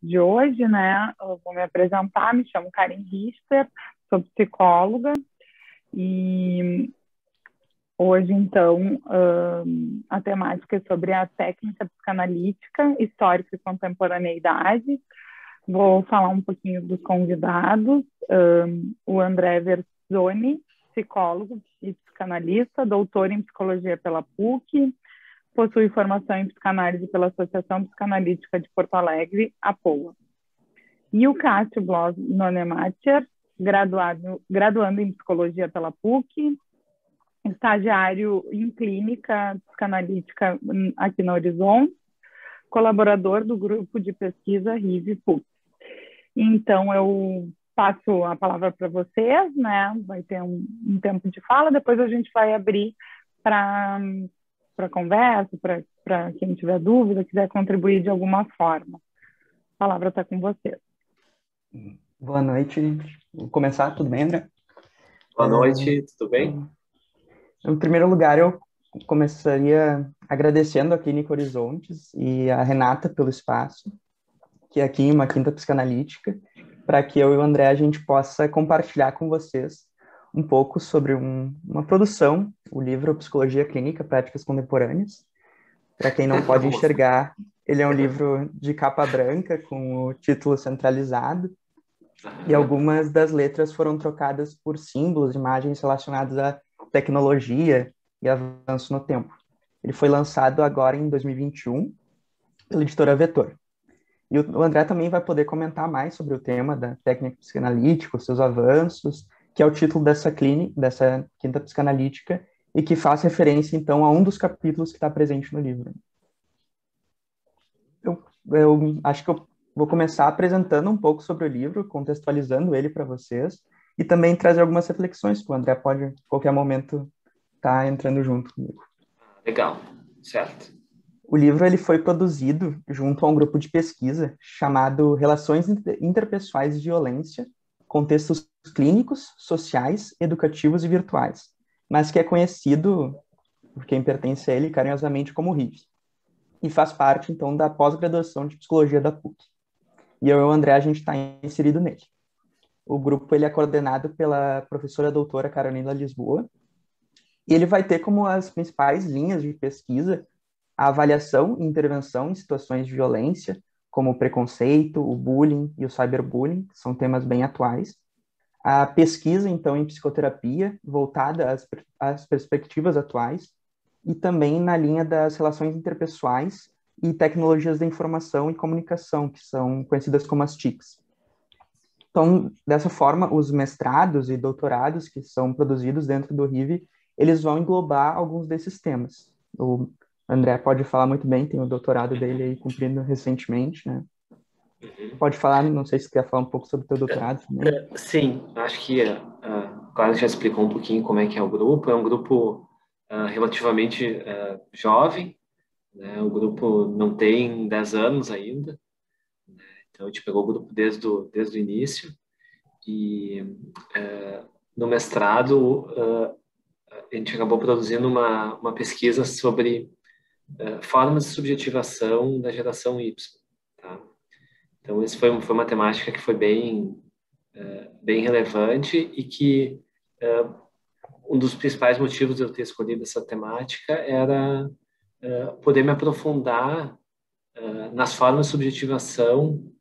de hoje, né? Eu vou me apresentar, me chamo Karen Richter, sou psicóloga e hoje, então, a temática é sobre a técnica psicanalítica, histórica e contemporaneidade. Vou falar um pouquinho dos convidados, o André Versoni, psicólogo e psicanalista, doutor em psicologia pela PUC, possui formação em psicanálise pela Associação Psicanalítica de Porto Alegre, APOA. E o Cássio Bloss Nonemacher, graduando em psicologia pela PUC, estagiário em clínica psicanalítica aqui na Horizonte, colaborador do grupo de pesquisa RIV-PUC. Então, eu passo a palavra para vocês, né? Vai ter um tempo de fala, depois a gente vai abrir para conversa, para quem tiver dúvida, quiser contribuir de alguma forma. A palavra está com vocês. Boa noite. Vou começar, tudo bem, André? Boa noite, tudo bem? Em primeiro lugar, eu começaria agradecendo a Clínica Horizontes e a Renata pelo espaço, que é aqui em uma quinta psicanalítica, para que eu e o André a gente possa compartilhar com vocês um pouco sobre uma produção, o livro Psicologia Clínica, Práticas Contemporâneas. Para quem não pode enxergar, ele é um livro de capa branca com o título centralizado e algumas das letras foram trocadas por símbolos, imagens relacionadas à tecnologia e avanço no tempo. Ele foi lançado agora em 2021 pela editora Vetor. E o André também vai poder comentar mais sobre o tema da técnica psicanalítica, os seus avanços, que é o título dessa quinta psicanalítica, e que faz referência, então, a um dos capítulos que está presente no livro. Eu acho que eu vou começar apresentando um pouco sobre o livro, contextualizando ele para vocês, e também trazer algumas reflexões, que o André pode, a qualquer momento, estar entrando junto comigo. Legal, certo. O livro ele foi produzido junto a um grupo de pesquisa chamado Relações Interpessoais de Violência, Contextos Clínicos, Sociais, Educativos e Virtuais, mas que é conhecido, por quem pertence a ele, carinhosamente como RIV, e faz parte, então, da pós-graduação de Psicologia da PUC. E eu e o André, a gente está inserido nele. O grupo ele é coordenado pela professora doutora Carolina Lisboa, e ele vai ter como as principais linhas de pesquisa a avaliação e intervenção em situações de violência, como o preconceito, o bullying e o cyberbullying, que são temas bem atuais. A pesquisa, então, em psicoterapia, voltada às perspectivas atuais, e também na linha das relações interpessoais e tecnologias da informação e comunicação, que são conhecidas como as TICs. Então, dessa forma, os mestrados e doutorados que são produzidos dentro do RIV, eles vão englobar alguns desses temas. O André pode falar muito bem, tem o doutorado dele aí cumprido recentemente, né? Pode falar, não sei se quer falar um pouco sobre o teu doutorado também. Sim, acho que a Clara já explicou um pouquinho como é que é o grupo. É um grupo relativamente jovem, né? O grupo não tem 10 anos ainda, né? Então a gente pegou o grupo desde o início e no mestrado a gente acabou produzindo uma pesquisa sobre formas de subjetivação da geração Y, tá? Então, isso foi uma temática que foi bem relevante e que um dos principais motivos de eu ter escolhido essa temática era poder me aprofundar nas formas de subjetivação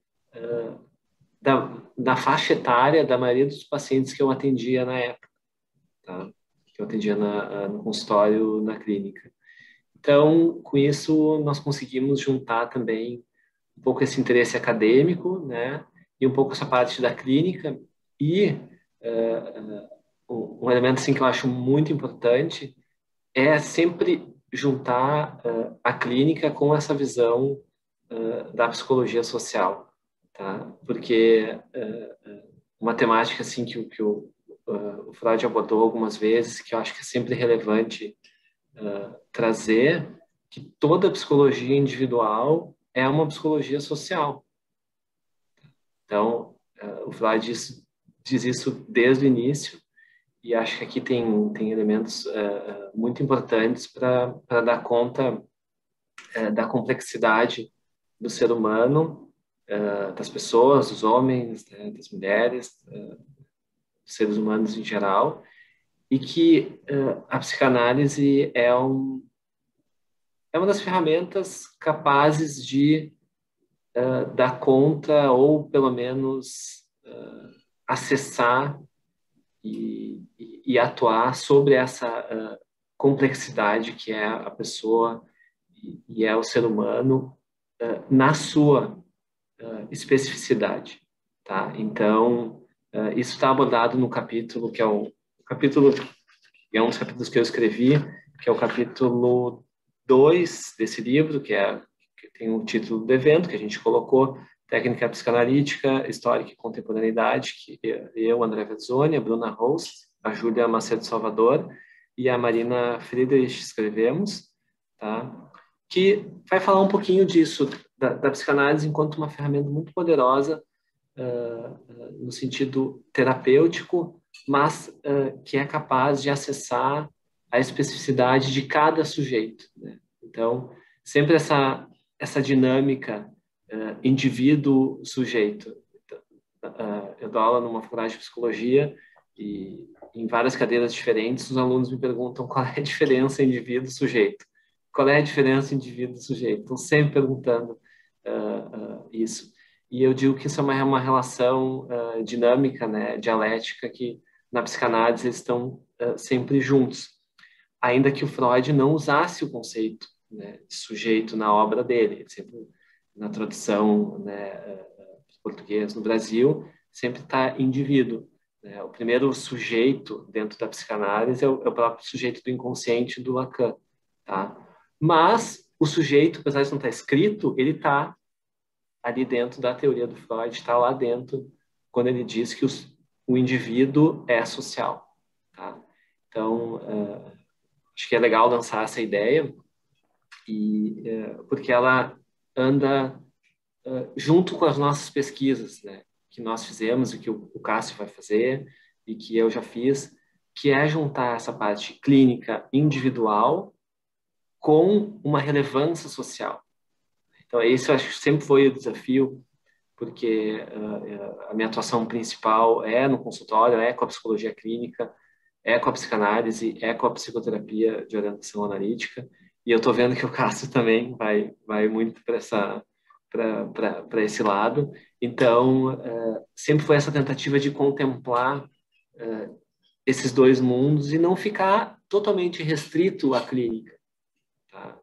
da faixa etária da maioria dos pacientes que eu atendia na época, tá? Que eu atendia no consultório, na clínica. Então, com isso, nós conseguimos juntar também um pouco esse interesse acadêmico, né, e um pouco essa parte da clínica, e um elemento assim, que eu acho muito importante é sempre juntar a clínica com essa visão da psicologia social, tá? Porque uma temática assim, que o Freud abordou algumas vezes, que eu acho que é sempre relevante trazer, que toda psicologia individual é uma psicologia social. Então, o Freud diz isso desde o início, e acho que aqui tem elementos muito importantes para dar conta da complexidade do ser humano das pessoas, dos homens, né, das mulheres, dos seres humanos em geral, e que a psicanálise é uma das ferramentas capazes de dar conta ou, pelo menos, acessar e atuar sobre essa complexidade que é a pessoa e é o ser humano na sua especificidade, tá? Então, isso está abordado no capítulo que é o capítulo é um dos capítulos que eu escrevi, que é o capítulo 2 desse livro, que tem o título do evento, que a gente colocou, Técnica Psicanalítica, Histórica e Contemporaneidade, que eu, André Vezzoni, a Bruna Holst, a Júlia Macedo Salvador e a Marina Friedrich escrevemos, tá? Que vai falar um pouquinho disso, da psicanálise enquanto uma ferramenta muito poderosa no sentido terapêutico, mas que é capaz de acessar a especificidade de cada sujeito, né? Então, sempre essa dinâmica indivíduo-sujeito. Eu dou aula numa faculdade de psicologia e em várias cadeiras diferentes os alunos me perguntam qual é a diferença indivíduo-sujeito. Qual é a diferença indivíduo-sujeito? Estão sempre perguntando isso. E eu digo que isso é uma relação dinâmica, né, dialética, que na psicanálise eles estão sempre juntos. Ainda que o Freud não usasse o conceito, né, de sujeito na obra dele. Ele sempre, na tradução, né, português no Brasil, sempre está indivíduo, né? O primeiro sujeito dentro da psicanálise é o próprio sujeito do inconsciente do Lacan, tá? Mas o sujeito, apesar de não estar escrito, ele está ali dentro da teoria do Freud, está lá dentro, quando ele diz que o indivíduo é social. Tá? Então, acho que é legal lançar essa ideia, porque ela anda junto com as nossas pesquisas, né, que nós fizemos, e que o Cássio vai fazer, e que eu já fiz, que é juntar essa parte clínica individual com uma relevância social. Então, esse eu acho que sempre foi o desafio, porque a minha atuação principal é no consultório, é com a psicologia clínica, é com a psicanálise, é com a psicoterapia de orientação analítica, e eu estou vendo que o Cássio também vai muito para esse lado. Então, sempre foi essa tentativa de contemplar esses dois mundos e não ficar totalmente restrito à clínica, tá?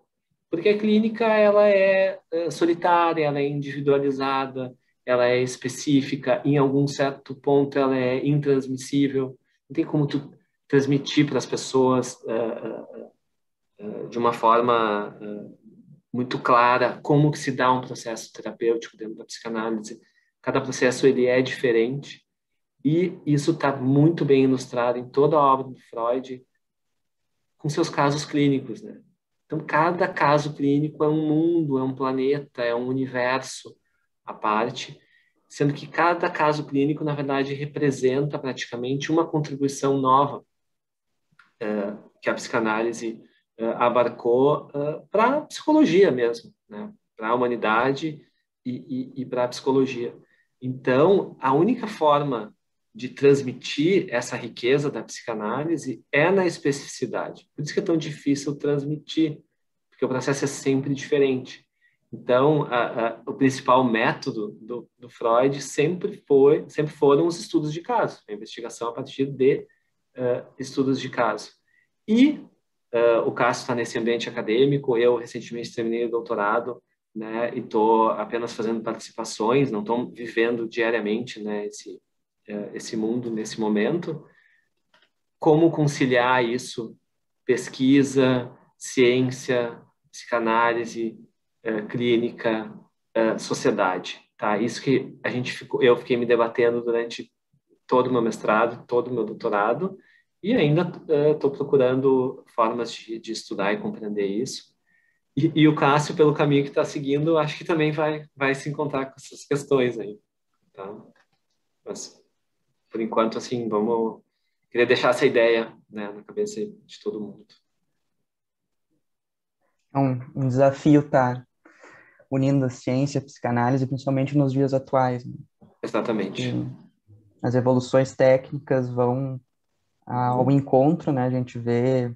Porque a clínica ela é solitária, ela é individualizada, ela é específica, em algum certo ponto ela é intransmissível. Não tem como tu transmitir para as pessoas de uma forma muito clara como que se dá um processo terapêutico dentro da psicanálise. Cada processo ele é diferente e isso está muito bem ilustrado em toda a obra do Freud com seus casos clínicos, né? Então, cada caso clínico é um mundo, é um planeta, é um universo à parte, sendo que cada caso clínico, na verdade, representa praticamente uma contribuição nova que a psicanálise abarcou para a psicologia mesmo, né? Para a humanidade e para a psicologia. Então, a única forma de transmitir essa riqueza da psicanálise é na especificidade. Por isso que é tão difícil transmitir, porque o processo é sempre diferente. Então, o principal método do Freud sempre foram os estudos de caso, a investigação a partir de estudos de caso. E o Cássio está nesse ambiente acadêmico, eu recentemente terminei o doutorado, né, e estou apenas fazendo participações, não estou vivendo diariamente, né, esse mundo nesse momento. Como conciliar isso? Pesquisa, ciência, psicanálise, clínica, sociedade, tá? Isso que eu fiquei me debatendo durante todo o meu mestrado, todo o meu doutorado, e ainda estou procurando formas de estudar e compreender isso. E o Cássio, pelo caminho que está seguindo, acho que também vai se encontrar com essas questões aí, tá? Mas, por enquanto, assim, queria deixar essa ideia, né, na cabeça de todo mundo. É um desafio estar unindo a ciência e a psicanálise, principalmente nos dias atuais, né? Exatamente. E as evoluções técnicas vão ao encontro, né? A gente vê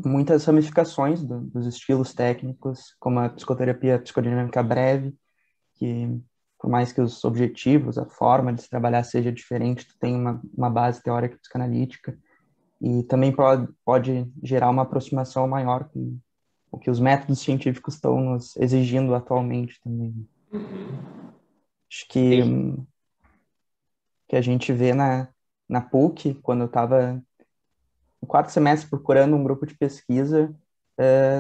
muitas ramificações dos estilos técnicos, como a psicoterapia, a psicodinâmica breve, que por mais que os objetivos, a forma de se trabalhar seja diferente, tu tem uma base teórica psicanalítica, e também pode gerar uma aproximação maior com o que os métodos científicos estão nos exigindo atualmente também. Uhum. Acho que a gente vê na PUC, quando eu estava no quarto semestre procurando um grupo de pesquisa,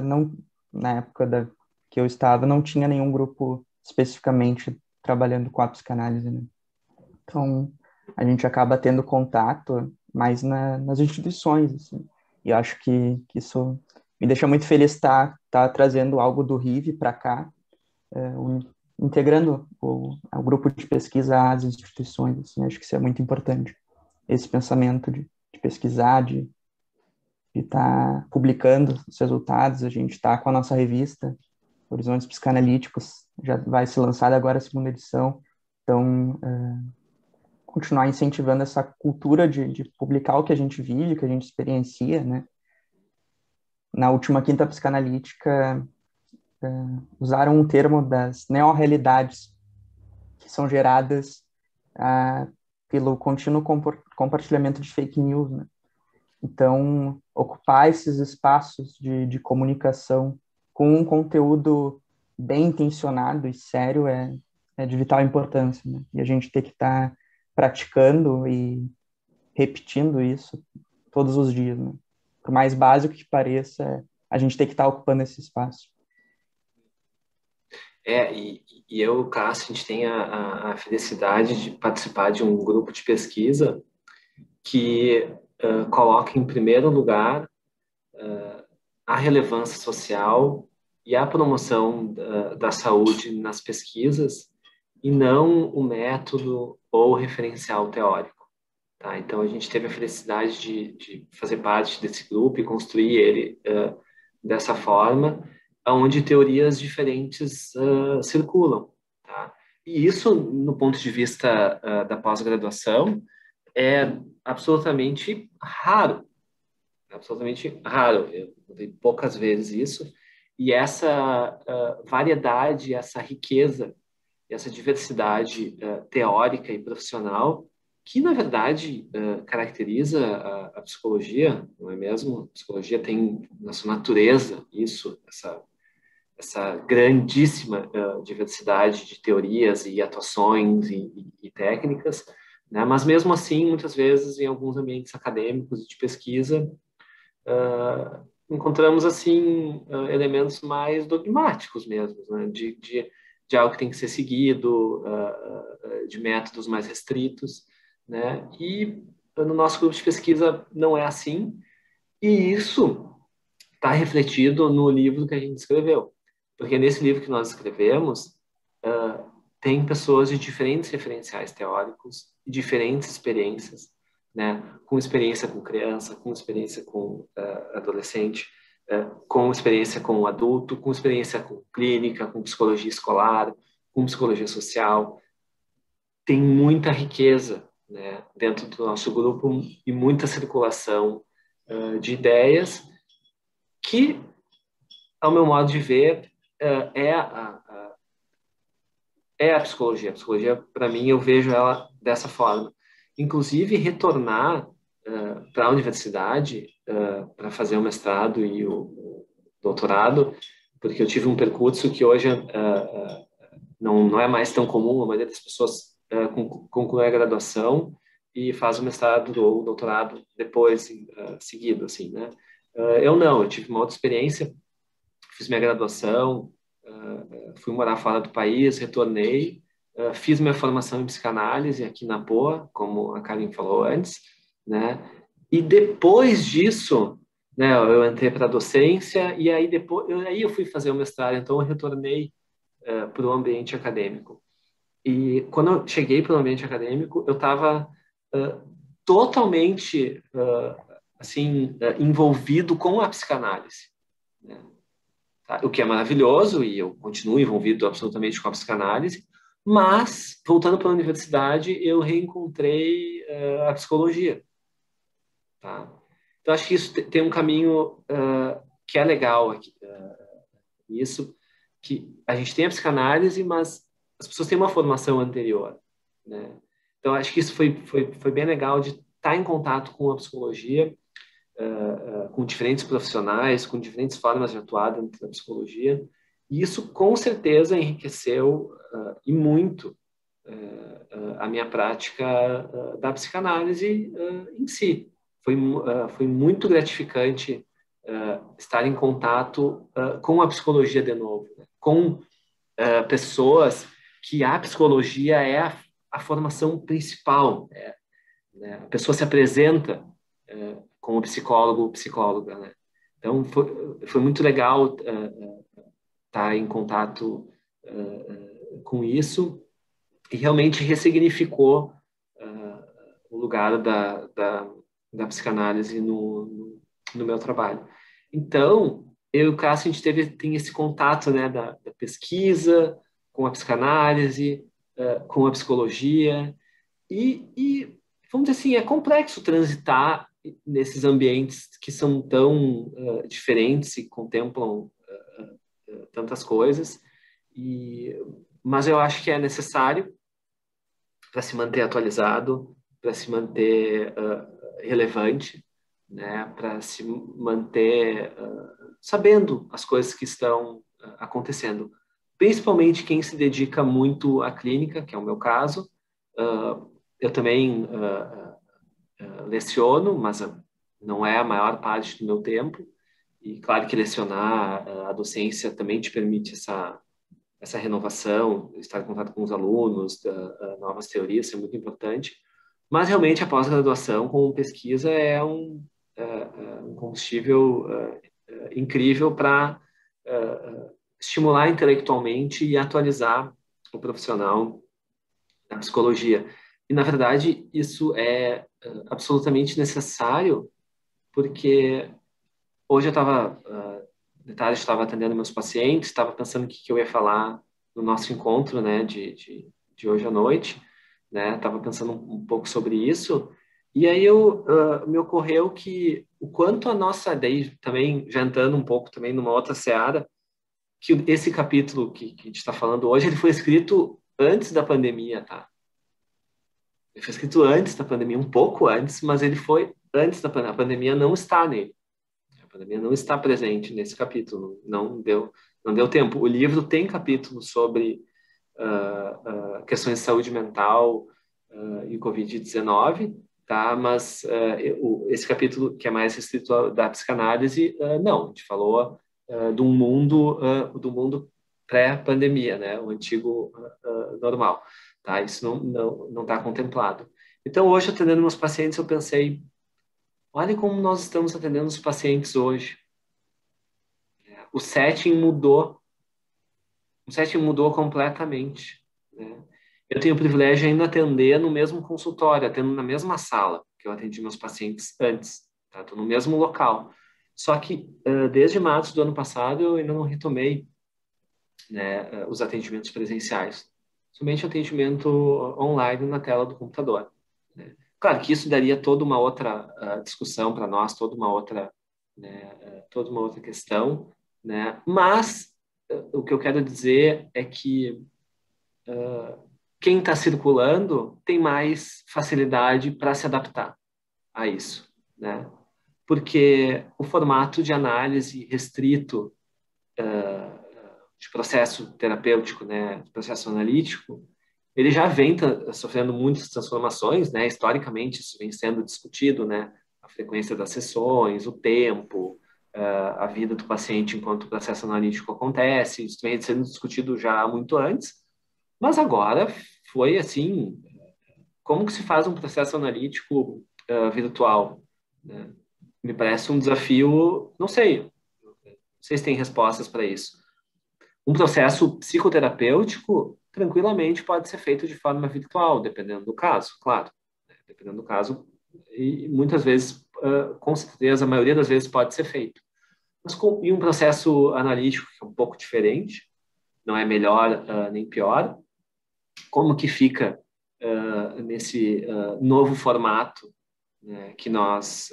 não, na época que eu estava, não tinha nenhum grupo especificamente trabalhando com a psicanálise, né? Então, a gente acaba tendo contato mais nas instituições, assim. E eu acho que isso me deixa muito feliz estar trazendo algo do RIV para cá, integrando o grupo de pesquisa às instituições, assim. Acho que isso é muito importante. Esse pensamento de pesquisar, de estar publicando os resultados. A gente está com a nossa revista, Horizontes Psicanalíticos, já vai ser lançada agora a segunda edição. Então, continuar incentivando essa cultura de publicar o que a gente vive, o que a gente experiencia, né? Na última quinta psicanalítica, usaram um termo das neorrealidades que são geradas pelo contínuo compartilhamento de fake news, né? Então, ocupar esses espaços de comunicação com um conteúdo bem intencionado e sério é de vital importância, né? E a gente tem que estar praticando e repetindo isso todos os dias, né? Por mais básico que pareça, a gente tem que estar ocupando esse espaço. E eu, Cássio, a gente tem a felicidade de participar de um grupo de pesquisa que coloca em primeiro lugar a relevância social e a promoção da saúde nas pesquisas e não o método ou o referencial teórico. Tá? Então, a gente teve a felicidade de fazer parte desse grupo e construir ele dessa forma, onde teorias diferentes circulam. Tá? E isso, no ponto de vista da pós-graduação, é absolutamente raro. Absolutamente raro. Eu vi poucas vezes isso. E essa variedade, essa riqueza, essa diversidade teórica e profissional, que, na verdade, caracteriza a psicologia, não é mesmo? A psicologia tem na sua natureza isso, essa grandíssima diversidade de teorias e atuações e técnicas, né? Mas, mesmo assim, muitas vezes, em alguns ambientes acadêmicos e de pesquisa, encontramos assim elementos mais dogmáticos mesmo, né? de algo que tem que ser seguido, de métodos mais restritos, né? E no nosso grupo de pesquisa não é assim, e isso está refletido no livro que a gente escreveu, porque nesse livro que nós escrevemos tem pessoas de diferentes referenciais teóricos, diferentes experiências, né? Com experiência com criança, com experiência com adolescente, com experiência com adulto, com experiência com clínica, com psicologia escolar, com psicologia social. Tem muita riqueza, né, dentro do nosso grupo e muita circulação de ideias que, ao meu modo de ver, é a psicologia. A psicologia, para mim, eu vejo ela dessa forma. Inclusive, retornar para a universidade para fazer o mestrado e o doutorado, porque eu tive um percurso que hoje não é mais tão comum. A maioria das pessoas conclui a graduação e faz o mestrado ou o doutorado depois, seguido, assim, né? Eu não, eu tive uma outra experiência, fiz minha graduação, fui morar fora do país, retornei, fiz minha formação em psicanálise aqui na POA, como a Karen falou antes, né? E depois disso, né, eu entrei para a docência e aí aí eu fui fazer o mestrado, então eu retornei para o ambiente acadêmico. E quando eu cheguei para o ambiente acadêmico, eu estava totalmente assim envolvido com a psicanálise, né? tá? O que é maravilhoso, e eu continuo envolvido absolutamente com a psicanálise, mas, voltando para a universidade, eu reencontrei a psicologia, tá? Então, acho que isso tem um caminho que é legal aqui, isso, que a gente tem a psicanálise, mas as pessoas têm uma formação anterior, né? Então, acho que isso foi bem legal de estar em contato com a psicologia, com diferentes profissionais, com diferentes formas de atuar dentro da psicologia, e isso com certeza enriqueceu e muito a minha prática da psicanálise em si. Foi muito gratificante estar em contato com a psicologia de novo, né? Com pessoas que a psicologia é a formação principal, né? A pessoa se apresenta como psicólogo ou psicóloga, né? Então, foi muito legal estar em contato com isso e realmente ressignificou o lugar da psicanálise no meu trabalho. Então, eu e o Cássio, a gente tem esse contato, né, da pesquisa com a psicanálise, com a psicologia, e, vamos dizer assim, é complexo transitar nesses ambientes que são tão diferentes e contemplam tantas coisas, mas eu acho que é necessário para se manter atualizado, para se manter relevante, né, para se manter sabendo as coisas que estão acontecendo. Principalmente quem se dedica muito à clínica, que é o meu caso. Eu também leciono, mas não é a maior parte do meu tempo. E claro que lecionar a docência também te permite essa renovação, estar em contato com os alunos, novas teorias, isso é muito importante. Mas realmente a pós-graduação com pesquisa é um combustível incrível para estimular intelectualmente e atualizar o profissional da psicologia. E, na verdade, isso é absolutamente necessário, porque hoje eu estava, de tarde, estava atendendo meus pacientes, estava pensando o que eu ia falar no nosso encontro, né, de hoje à noite, né, estava pensando um pouco sobre isso, e aí me ocorreu que o quanto a nossa, daí também, já entrando um pouco também numa outra seara, que esse capítulo que a gente está falando hoje, ele foi escrito antes da pandemia, tá? Ele foi escrito antes da pandemia, um pouco antes, mas ele foi antes da pandemia. A pandemia não está nele. A pandemia não está presente nesse capítulo. Não deu tempo. O livro tem capítulos sobre questões de saúde mental e Covid-19, tá? Mas esse capítulo, que é mais restrito da psicanálise, não. A gente falou do mundo pré-pandemia, né? O antigo normal. Tá? Isso não está contemplado. Então, hoje, atendendo meus pacientes, eu pensei, olha como nós estamos atendendo os pacientes hoje. O setting mudou. O setting mudou completamente, né? Eu tenho o privilégio de ainda atender no mesmo consultório, atendo na mesma sala que eu atendi meus pacientes antes. Tá? Estou no mesmo local. Só que, desde março do ano passado, eu ainda não retomei, né, os atendimentos presenciais. Somente atendimento online na tela do computador, né? Claro que isso daria toda uma outra discussão para nós, toda uma outra questão, né? Mas o que eu quero dizer é que quem está circulando tem mais facilidade para se adaptar a isso, né? Porque o formato de análise restrito de processo terapêutico, né, de processo analítico, ele já vem sofrendo muitas transformações, né? Historicamente isso vem sendo discutido, né? A frequência das sessões, o tempo, a vida do paciente enquanto o processo analítico acontece, isso vem sendo discutido já muito antes, mas agora foi assim, como que se faz um processo analítico virtual, né? Me parece um desafio, não sei se tem respostas para isso. Um processo psicoterapêutico tranquilamente pode ser feito de forma virtual, dependendo do caso, claro. Dependendo do caso, e muitas vezes, com certeza, a maioria das vezes pode ser feito. mas e um processo analítico que é um pouco diferente, não é melhor nem pior. Como que fica nesse novo formato, né, que nós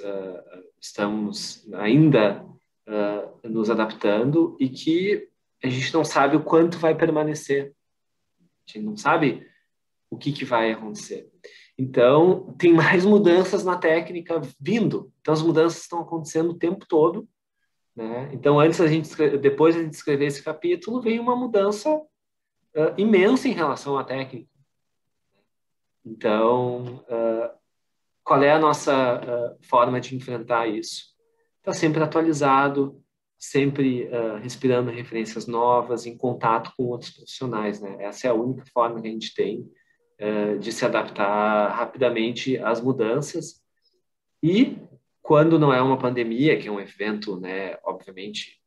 estamos ainda nos adaptando e que a gente não sabe o quanto vai permanecer. A gente não sabe o que vai acontecer. Então, tem mais mudanças na técnica vindo. Então, as mudanças estão acontecendo o tempo todo, né? Então, depois de a gente escrever esse capítulo, vem uma mudança imensa em relação à técnica. Então, qual é a nossa forma de enfrentar isso? Está sempre atualizado, sempre respirando referências novas, em contato com outros profissionais, né? Essa é a única forma que a gente tem de se adaptar rapidamente às mudanças. E quando não é uma pandemia, que é um evento, né, obviamente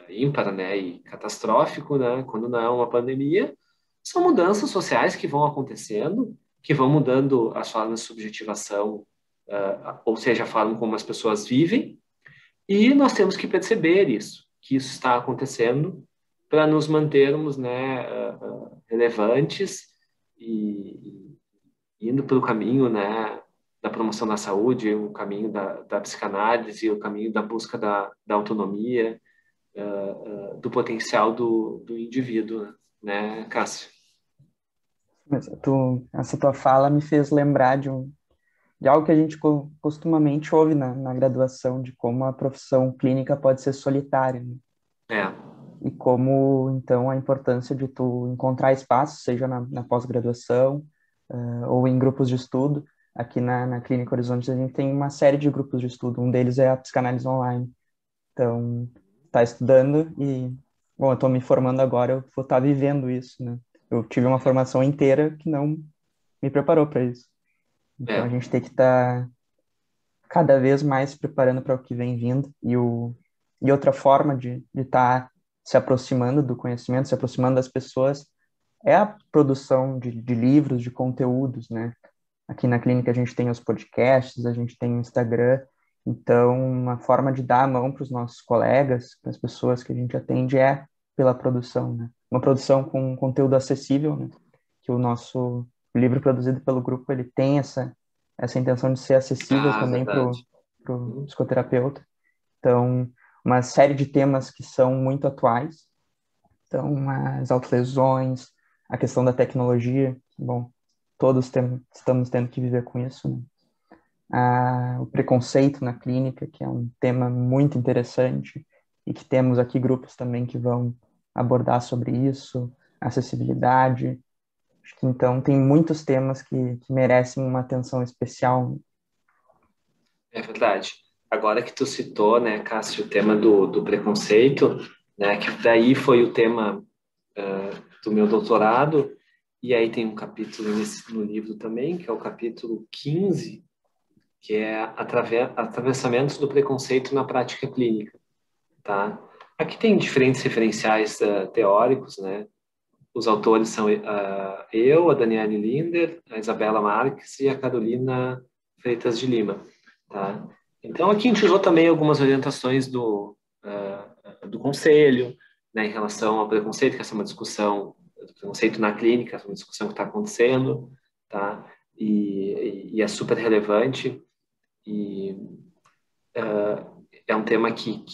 ímpar, né, e catastrófico, né? Quando não é uma pandemia, são mudanças sociais que vão acontecendo, que vão mudando as formas de subjetivação, ou seja, a forma como as pessoas vivem, e nós temos que perceber isso, que isso está acontecendo para nos mantermos, né, relevantes e indo pelo caminho, né, da promoção da saúde, o caminho da psicanálise, o caminho da busca da autonomia, do potencial do indivíduo, né, Cássio? Mas essa tua fala me fez lembrar de algo que a gente costumamente ouve na graduação, de como a profissão clínica pode ser solitária, né? É, E como, então, a importância de tu encontrar espaço, seja na pós-graduação, ou em grupos de estudo. Aqui na Clínica Horizonte a gente tem uma série de grupos de estudo, um deles é a psicanálise online. Então, tá estudando e, bom, eu estou me formando agora, eu vou estar vivendo isso, né? Eu tive uma formação inteira que não me preparou para isso. Então, a é, gente tem que estar cada vez mais se preparando para o que vem vindo. E outra forma de estar se aproximando do conhecimento, se aproximando das pessoas, é a produção de livros, de conteúdos, né? Aqui na clínica a gente tem os podcasts, a gente tem o Instagram, então uma forma de dar a mão para os nossos colegas, para as pessoas que a gente atende é pela produção, né? Uma produção com conteúdo acessível, né? Que o livro produzido pelo grupo, ele tem essa intenção de ser acessível também para verdade. o psicoterapeuta. Então, uma série de temas que são muito atuais, então as autolesões, a questão da tecnologia, bom, estamos tendo que viver com isso, né? O preconceito na clínica, que é um tema muito interessante, e que temos aqui grupos também que vão abordar sobre isso, acessibilidade. Acho que então tem muitos temas que merecem uma atenção especial. É verdade. Agora que tu citou, né, Cássio, o tema do preconceito, né, que daí foi o tema do meu doutorado, e aí tem um capítulo no livro também, que é o capítulo 15, que é atravessamentos do preconceito na prática clínica, tá? Aqui tem diferentes referenciais teóricos, né? Os autores são eu, a Daniele Linder, a Isabela Marques e a Carolina Freitas de Lima, tá? Então, aqui a gente usou também algumas orientações do conselho, né, em relação ao preconceito, que essa é uma discussão, do preconceito na clínica, essa é uma discussão que está acontecendo, tá? E é super relevante e é um tema que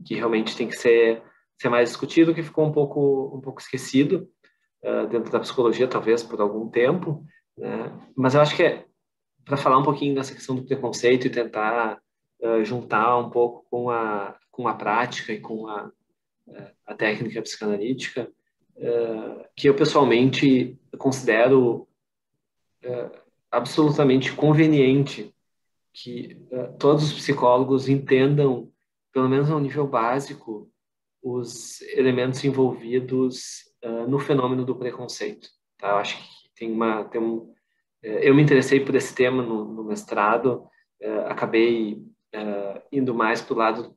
realmente tem que ser mais discutido, que ficou um pouco esquecido dentro da psicologia, talvez por algum tempo, né? Mas eu acho que para falar um pouquinho dessa questão do preconceito e tentar juntar um pouco com a prática e com a técnica psicanalítica, que eu pessoalmente considero absolutamente conveniente que todos os psicólogos entendam, pelo menos no nível básico, os elementos envolvidos no fenômeno do preconceito. Tá? Eu acho que eu me interessei por esse tema no mestrado, acabei indo mais para o lado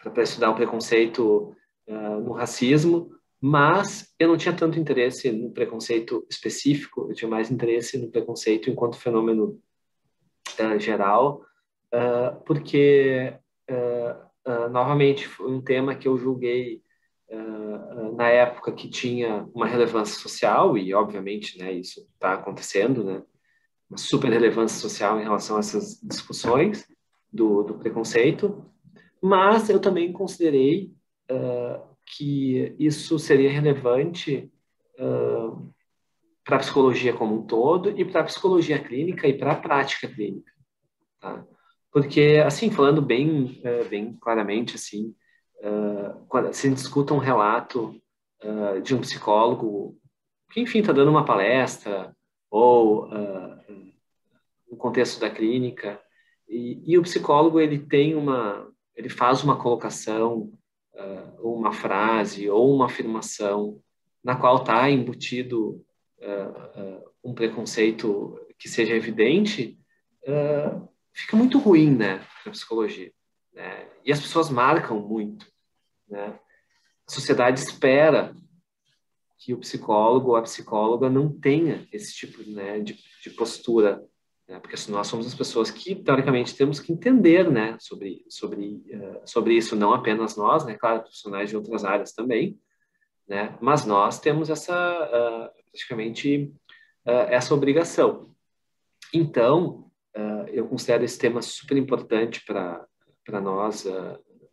para estudar o preconceito no racismo, mas eu não tinha tanto interesse no preconceito específico, eu tinha mais interesse no preconceito enquanto fenômeno geral, porque novamente, foi um tema que eu julguei na época que tinha uma relevância social, e obviamente, né, isso está acontecendo, né, uma super relevância social em relação a essas discussões do preconceito, mas eu também considerei que isso seria relevante para a psicologia como um todo e para a psicologia clínica e para a prática clínica, tá? Porque, assim, falando bem claramente, assim, quando se discuta um relato de um psicólogo que, enfim, está dando uma palestra ou no contexto da clínica, e o psicólogo ele faz uma colocação, ou uma frase, ou uma afirmação na qual está embutido um preconceito que seja evidente, fica muito ruim, né, na psicologia, né? E as pessoas marcam muito, né? A sociedade espera que o psicólogo ou a psicóloga não tenha esse tipo, né, de postura, né? Porque nós somos as pessoas que, teoricamente, temos que entender, né, sobre isso, não apenas nós, né, claro, profissionais de outras áreas também, né, mas nós temos praticamente, essa obrigação. Então, eu considero esse tema super importante para nós,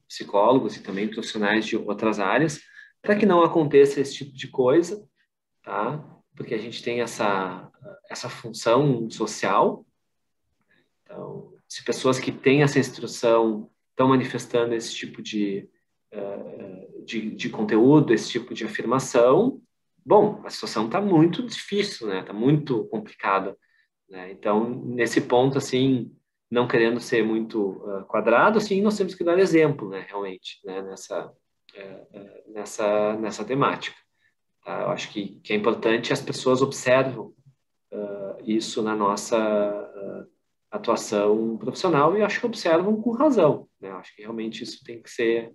psicólogos e também profissionais de outras áreas, para que não aconteça esse tipo de coisa, tá? Porque a gente tem essa função social. Então, se pessoas que têm essa instrução estão manifestando esse tipo de conteúdo, esse tipo de afirmação, bom, a situação está muito difícil, né? Está muito complicada, né? Então, nesse ponto, assim, não querendo ser muito quadrado, assim, nós temos que dar exemplo, né? Realmente, né? Nessa temática. Tá? Eu acho que é importante as pessoas observam isso na nossa atuação profissional e acho que observam com razão, né? Eu acho que realmente isso tem que ser,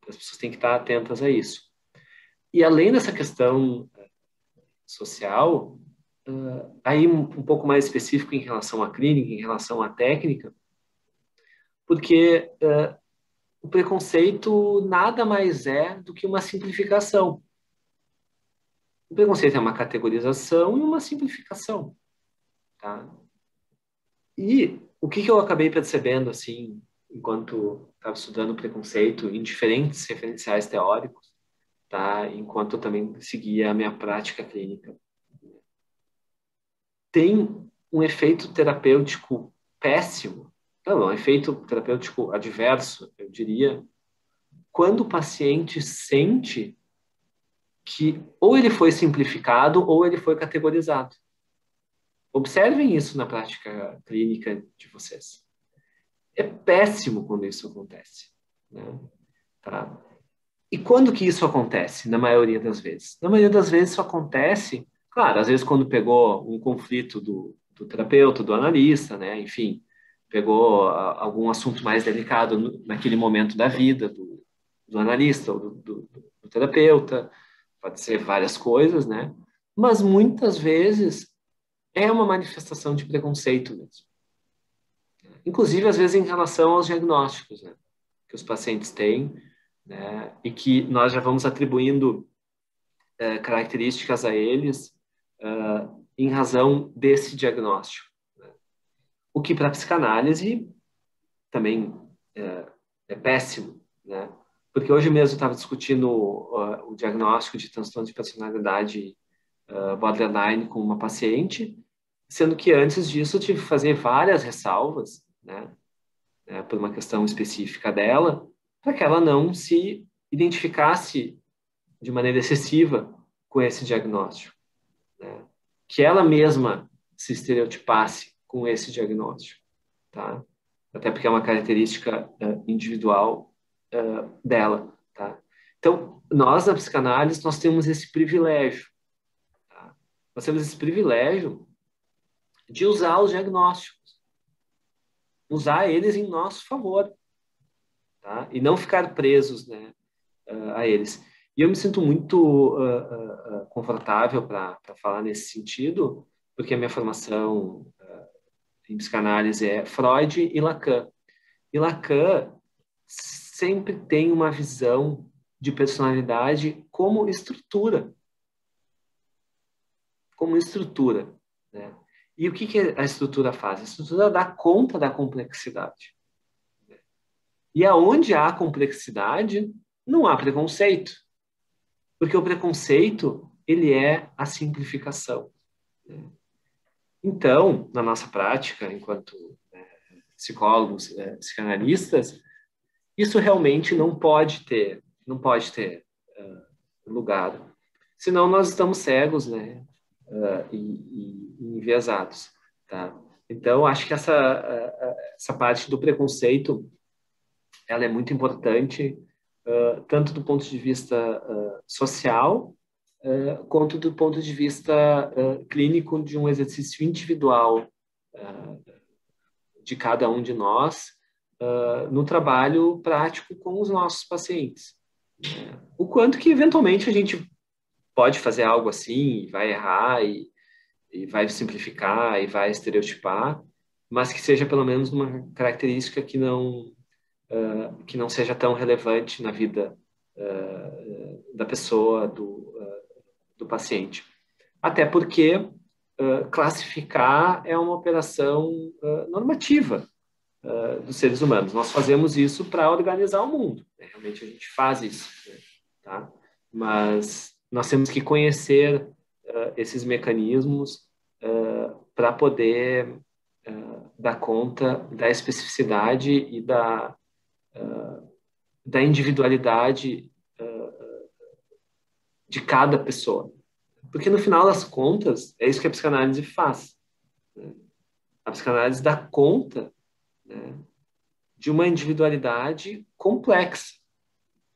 as pessoas têm que estar atentas a isso. E além dessa questão social, aí um pouco mais específico em relação à clínica, em relação à técnica, porque o preconceito nada mais é do que uma simplificação. O preconceito é uma categorização e uma simplificação, tá? E o que eu acabei percebendo, assim, enquanto estava estudando preconceito em diferentes referenciais teóricos, tá? Enquanto eu também seguia a minha prática clínica, tem um efeito terapêutico péssimo, não, um efeito terapêutico adverso, eu diria, quando o paciente sente que ou ele foi simplificado ou ele foi categorizado. Observem isso na prática clínica de vocês. É péssimo quando isso acontece, né? Tá? E quando que isso acontece? Na maioria das vezes. Na maioria das vezes isso acontece, claro, às vezes quando pegou um conflito do terapeuta, do analista, né? Enfim, pegou algum assunto mais delicado naquele momento da vida do analista ou do terapeuta, pode ser várias coisas, né? Mas muitas vezes é uma manifestação de preconceito mesmo. Inclusive, às vezes, em relação aos diagnósticos, né, que os pacientes têm, né, e que nós já vamos atribuindo características a eles em razão desse diagnóstico, né? O que para a psicanálise também é péssimo, né? Porque hoje mesmo eu estava discutindo o diagnóstico de transtorno de personalidade borderline com uma paciente, sendo que antes disso eu tive que fazer várias ressalvas, né, por uma questão específica dela, para que ela não se identificasse de maneira excessiva com esse diagnóstico, né? Que ela mesma se estereotipasse com esse diagnóstico, tá? Até porque é uma característica individual dela, tá? Então, nós na psicanálise, nós temos esse privilégio, tá? Nós temos esse privilégio de usar os diagnósticos, usar eles em nosso favor, tá? E não ficar presos, né, a eles. E eu me sinto muito confortável para falar nesse sentido, porque a minha formação em psicanálise é Freud e Lacan. E Lacan sempre tem uma visão de personalidade como estrutura. Como estrutura, né? E o que a estrutura faz? A estrutura dá conta da complexidade. E aonde há complexidade, não há preconceito. Porque o preconceito, ele é a simplificação. Então, na nossa prática, enquanto psicólogos, psicanalistas, isso realmente não pode ter lugar. Senão nós estamos cegos, né? E enviesados, tá? Então, acho que essa parte do preconceito, ela é muito importante, tanto do ponto de vista social, quanto do ponto de vista clínico de um exercício individual de cada um de nós no trabalho prático com os nossos pacientes. O quanto que, eventualmente, a gente pode fazer algo assim, e vai errar, e vai simplificar, e vai estereotipar, mas que seja pelo menos uma característica que não seja tão relevante na vida da pessoa, do paciente. Até porque classificar é uma operação normativa dos seres humanos. Nós fazemos isso para organizar o mundo. Né? Realmente a gente faz isso. Né? Tá? Mas nós temos que conhecer esses mecanismos para poder dar conta da especificidade e da individualidade de cada pessoa. Porque, no final das contas, é isso que a psicanálise faz. Né? A psicanálise dá conta, né, de uma individualidade complexa.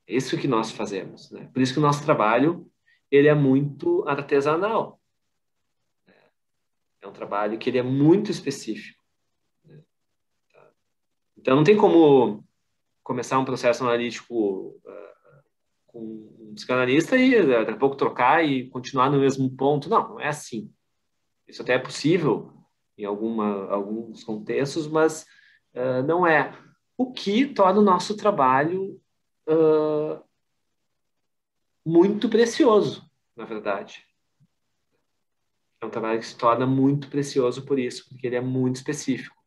É isso que nós fazemos. Né? Por isso que o nosso trabalho ele é muito artesanal. É um trabalho que ele é muito específico. Né? Então, não tem como começar um processo analítico com um psicanalista e daqui a pouco trocar e continuar no mesmo ponto. Não, não é assim. Isso até é possível em alguns contextos, mas não é. O que torna o nosso trabalho muito precioso, na verdade. É um trabalho que se torna muito precioso por isso, porque ele é muito específico.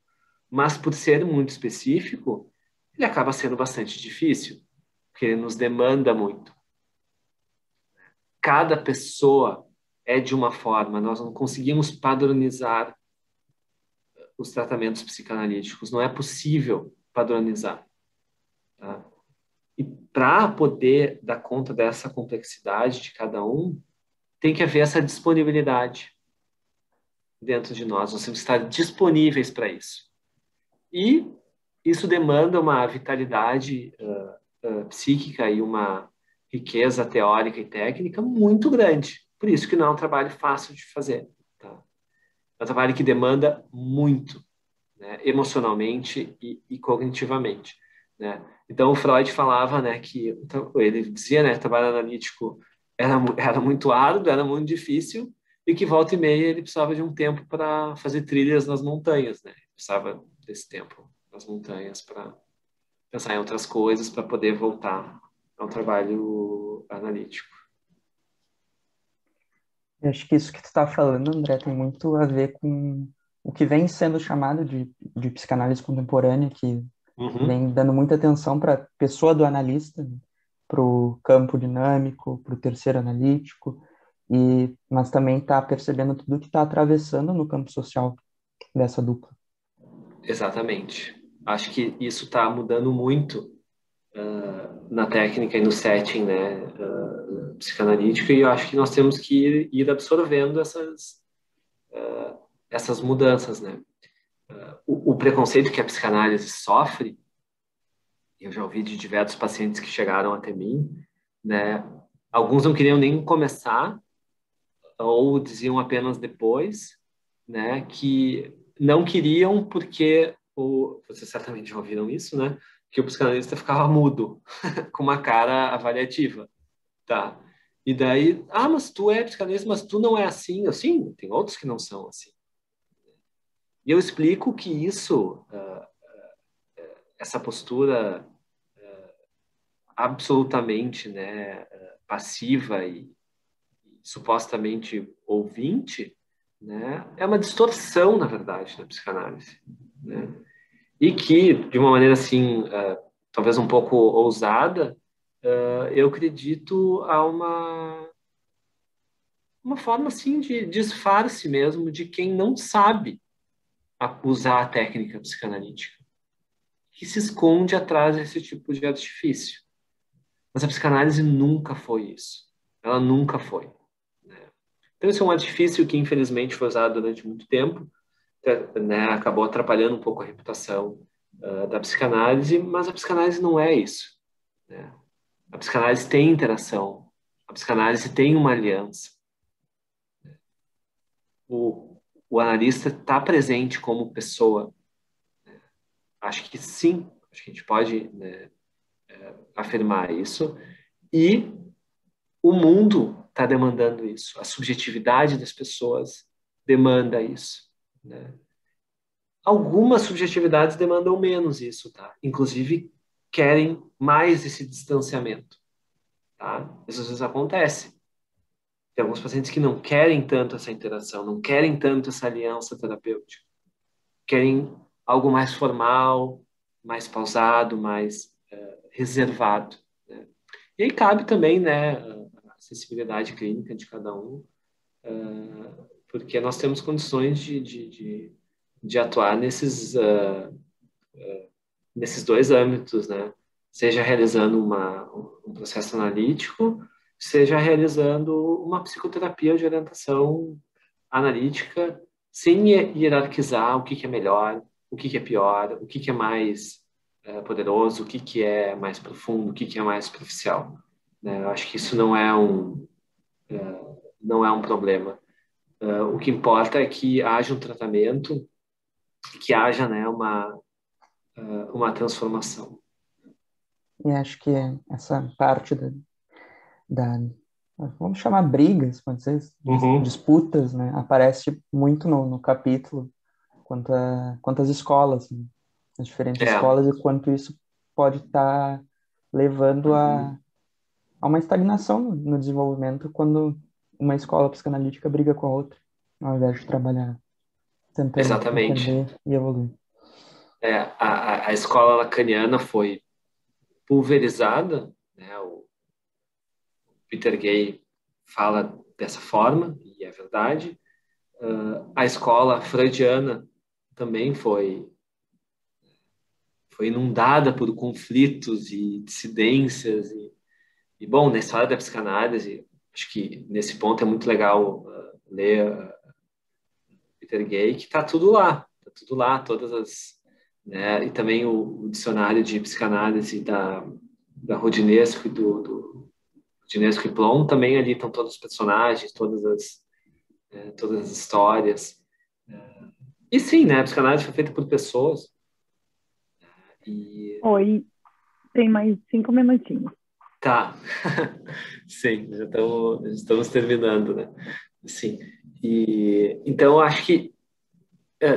Mas por ser muito específico, ele acaba sendo bastante difícil, porque ele nos demanda muito. Cada pessoa é de uma forma, nós não conseguimos padronizar os tratamentos psicanalíticos, não é possível padronizar. Tá? E para poder dar conta dessa complexidade de cada um, tem que haver essa disponibilidade dentro de nós, nós temos que estar disponíveis para isso. E isso demanda uma vitalidade psíquica e uma riqueza teórica e técnica muito grande. Por isso que não é um trabalho fácil de fazer. Tá? É um trabalho que demanda muito, né, emocionalmente e cognitivamente. Né? Então, o Freud falava, né, que ele dizia, né, que o trabalho analítico era muito árduo, era muito difícil, e que volta e meia ele precisava de um tempo para fazer trilhas nas montanhas. Né? Ele precisava desse tempo nas montanhas para pensar em outras coisas, para poder voltar ao trabalho analítico. Eu acho que isso que tu está falando, André, tem muito a ver com o que vem sendo chamado de psicanálise contemporânea, que vem dando muita atenção para a pessoa do analista, para o campo dinâmico, para o terceiro analítico, mas também está percebendo tudo que está atravessando no campo social dessa dupla. Exatamente. Acho que isso está mudando muito na técnica e no setting, né, psicanalítico, e eu acho que nós temos que ir absorvendo essas mudanças, né? O preconceito que a psicanálise sofre, eu já ouvi de diversos pacientes que chegaram até mim, né? Alguns não queriam nem começar, ou diziam apenas depois, né? Que não queriam porque, vocês certamente já ouviram isso, né? Que o psicanalista ficava mudo, com uma cara avaliativa, tá? E daí, mas tu é psicanalista, mas tu não é assim. Eu, sim, tem outros que não são assim. E eu explico que essa postura absolutamente, né, passiva e supostamente ouvinte, né, é uma distorção, na verdade, da psicanálise, né? E que, de uma maneira assim, talvez um pouco ousada, eu acredito a uma forma assim de disfarce mesmo de quem não sabe usar a técnica psicanalítica, que se esconde atrás desse tipo de artifício. Mas a psicanálise nunca foi isso. Ela nunca foi, né? Então, esse é um artifício que, infelizmente, foi usado durante muito tempo, né? Acabou atrapalhando um pouco a reputação da psicanálise, mas a psicanálise não é isso, né? A psicanálise tem interação, a psicanálise tem uma aliança. O analista está presente como pessoa. Acho que sim, acho que a gente pode, né, afirmar isso. E o mundo está demandando isso. A subjetividade das pessoas demanda isso, né? Algumas subjetividades demandam menos isso, tá? Inclusive, querem mais esse distanciamento, tá? Isso às vezes acontece. Tem alguns pacientes que não querem tanto essa interação, não querem tanto essa aliança terapêutica. Querem algo mais formal, mais pausado, mais reservado, né? E aí cabe também, né, a sensibilidade clínica de cada um, porque nós temos condições de atuar nesses dois âmbitos, né? Seja realizando um processo analítico, seja realizando uma psicoterapia de orientação analítica, sem hierarquizar o que é melhor, o que é pior, o que é mais poderoso, o que é mais profundo, o que é mais superficial, né? Eu acho que isso não é um problema. O que importa é que haja um tratamento, que haja, né, uma transformação. E acho que essa parte da vamos chamar brigas, pode ser, Uhum. disputas, né? Aparece muito no capítulo quanto às escolas, né? As diferentes É. escolas e quanto isso pode estar levando a uma estagnação no desenvolvimento quando uma escola psicanalítica briga com a outra, ao invés de trabalhar tentando Exatamente. entender e evoluir. A escola lacaniana foi pulverizada, né? O Peter Gay fala dessa forma, e é verdade. A escola freudiana também foi inundada por conflitos e dissidências. Bom, na história da psicanálise, acho que nesse ponto é muito legal ler Peter Gay, que está tudo lá, todas as, né, e também o dicionário de psicanálise da Rodinesco e do Rodinesco e Plon, também ali estão todos os personagens, todas as histórias. E sim, né, a psicanálise foi feita por pessoas. E Oi, tem mais 5 minutinhos. tá, sim, já estamos terminando, né? Sim. E então eu acho que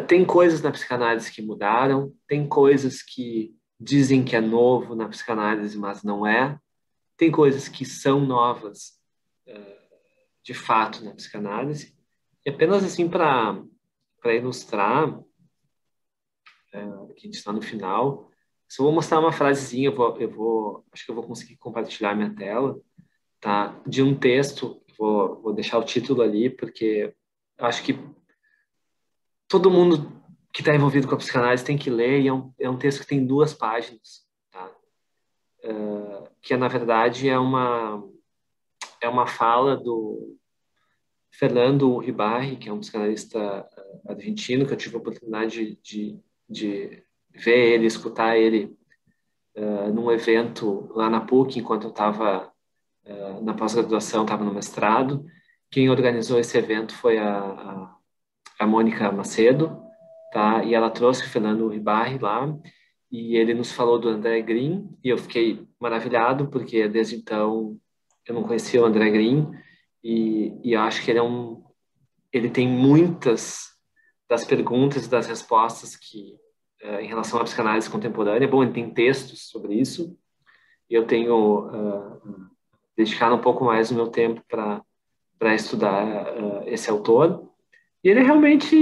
tem coisas na psicanálise que mudaram, tem coisas que dizem que é novo na psicanálise, mas não é. Tem coisas que são novas, de fato, na psicanálise. E apenas assim para ilustrar, que a gente está no final, só vou mostrar uma frasezinha, acho que eu vou conseguir compartilhar minha tela, tá? De um texto, vou deixar o título ali, porque acho que todo mundo que está envolvido com a psicanálise tem que ler, e é um texto que tem 2 páginas, tá? Que, na verdade, é uma fala do Fernando Uribarri, que é um psicanalista argentino, que eu tive a oportunidade de ver ele, escutar ele num evento lá na PUC, enquanto eu estava na pós-graduação, estava no mestrado. Quem organizou esse evento foi a Mônica Macedo, tá? E ela trouxe o Fernando Uribarri lá, e ele nos falou do André Green, e eu fiquei maravilhado, porque desde então eu não conhecia o André Green, e acho que ele tem muitas das perguntas e das respostas que, em relação à psicanálise contemporânea, bom, ele tem textos sobre isso, e eu tenho dedicado um pouco mais do meu tempo para estudar esse autor. E ele é realmente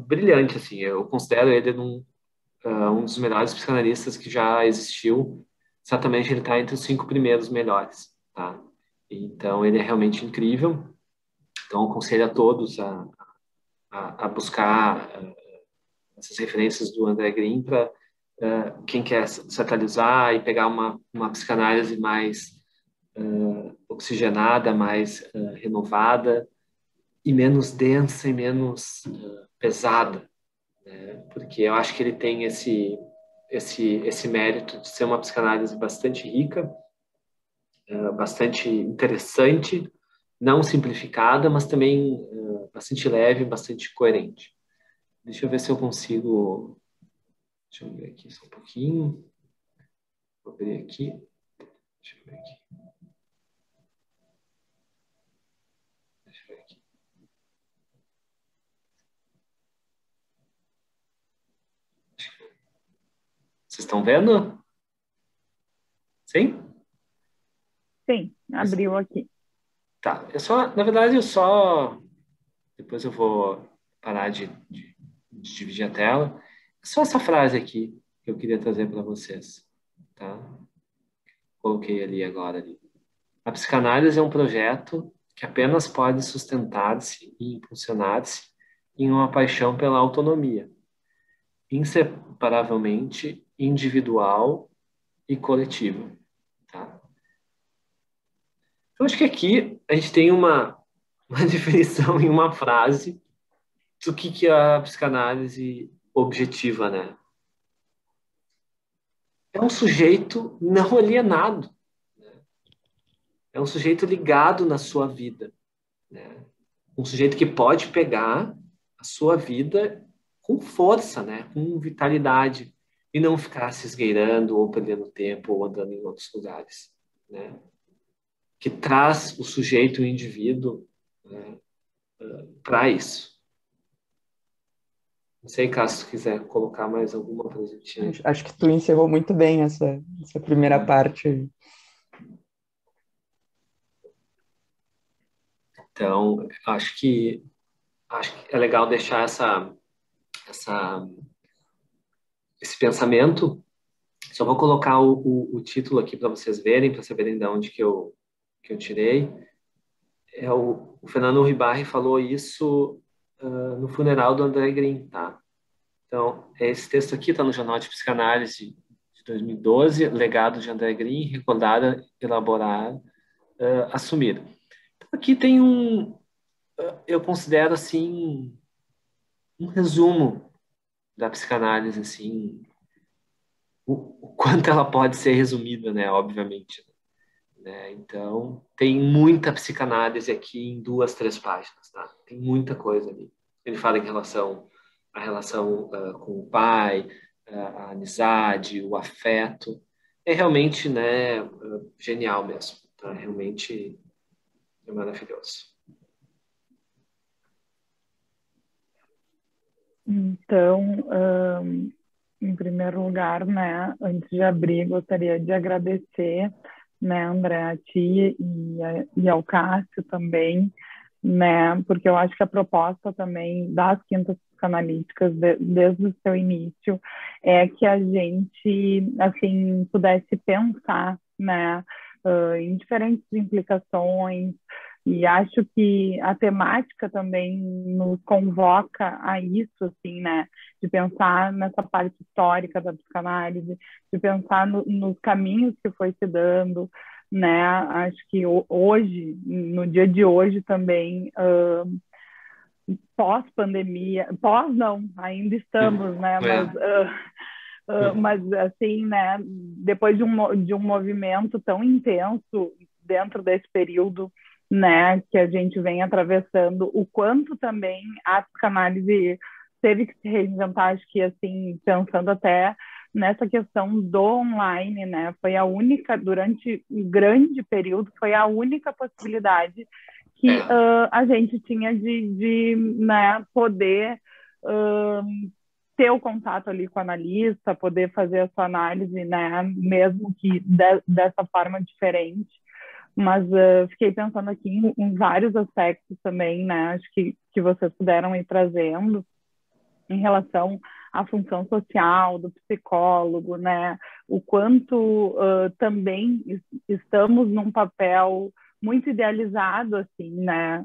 brilhante, assim. Eu considero ele um dos melhores psicanalistas que já existiu. Certamente ele está entre os 5 primeiros melhores, tá? Então ele é realmente incrível. Então eu aconselho a todos a buscar essas referências do André Green para quem quer se atualizar e pegar uma psicanálise mais oxigenada, mais renovada e menos densa e menos pesada, né? Porque eu acho que ele tem esse mérito de ser uma psicanálise bastante rica, bastante interessante, não simplificada, mas também bastante leve, bastante coerente. Deixa eu ver se eu consigo. Deixa eu ver aqui só um pouquinho. Vou abrir aqui. Deixa eu ver aqui. Deixa eu ver aqui. Vocês estão vendo? Sim? Sim, abriu aqui. Tá. Na verdade, depois eu vou parar de dividir a tela. É só essa frase aqui que eu queria trazer para vocês, tá? Coloquei ali agora. Ali. A psicanálise é um projeto que apenas pode sustentar-se e impulsionar-se em uma paixão pela autonomia, inseparavelmente individual e coletiva, tá? Então, acho que aqui a gente tem uma definição em uma frase do que é a psicanálise objetiva, né? É um sujeito não alienado, né? É um sujeito ligado na sua vida, né? Um sujeito que pode pegar a sua vida com força, né? Com vitalidade e não ficar se esgueirando ou perdendo tempo ou andando em outros lugares, né? Que traz o sujeito, o indivíduo, né, para isso. Não sei, Cássio, se quiser colocar mais alguma presentinha. Acho que tu encerrou muito bem essa primeira parte. Então, acho que é legal deixar esse pensamento. Só vou colocar o título aqui para vocês verem, para saberem de onde que eu tirei. O Fernando Uribarri falou isso no funeral do André Green, tá? Então, esse texto aqui está no Jornal de Psicanálise de 2012, Legado de André Green, recordar, elaborar, assumir. Então, aqui tem eu considero assim, um resumo da psicanálise, assim, o quanto ela pode ser resumida, né, obviamente. Né? Então, tem muita psicanálise aqui em 2, 3 páginas, tá? Tem muita coisa ali. Ele fala a relação com o pai, a amizade, o afeto. É realmente, né, genial mesmo. Tá? Realmente é maravilhoso. Então, em primeiro lugar, né, antes de abrir, gostaria de agradecer, né, André, a ti e ao Cássio também, né, porque eu acho que a proposta também das quintas psicanalíticas, desde o seu início, é que a gente, assim, pudesse pensar, né, em diferentes implicações, e acho que a temática também nos convoca a isso, assim, né? De pensar nessa parte histórica da psicanálise, de pensar nos caminhos que foi se dando, né? Acho que hoje, no dia de hoje também, pós-pandemia, pós não, ainda estamos, né? Mas assim, né? Depois de um movimento tão intenso dentro desse período, né, que a gente vem atravessando, o quanto também a psicanálise teve que se reinventar, acho que assim, pensando até nessa questão do online, né, foi a única, durante um grande período, foi a única possibilidade que a gente tinha de né, poder ter o contato ali com o analista, poder fazer a sua análise, né, mesmo que dessa forma diferente. Mas fiquei pensando aqui em vários aspectos também, né, acho que vocês puderam ir trazendo em relação à função social do psicólogo, né, o quanto também estamos num papel muito idealizado, assim, né,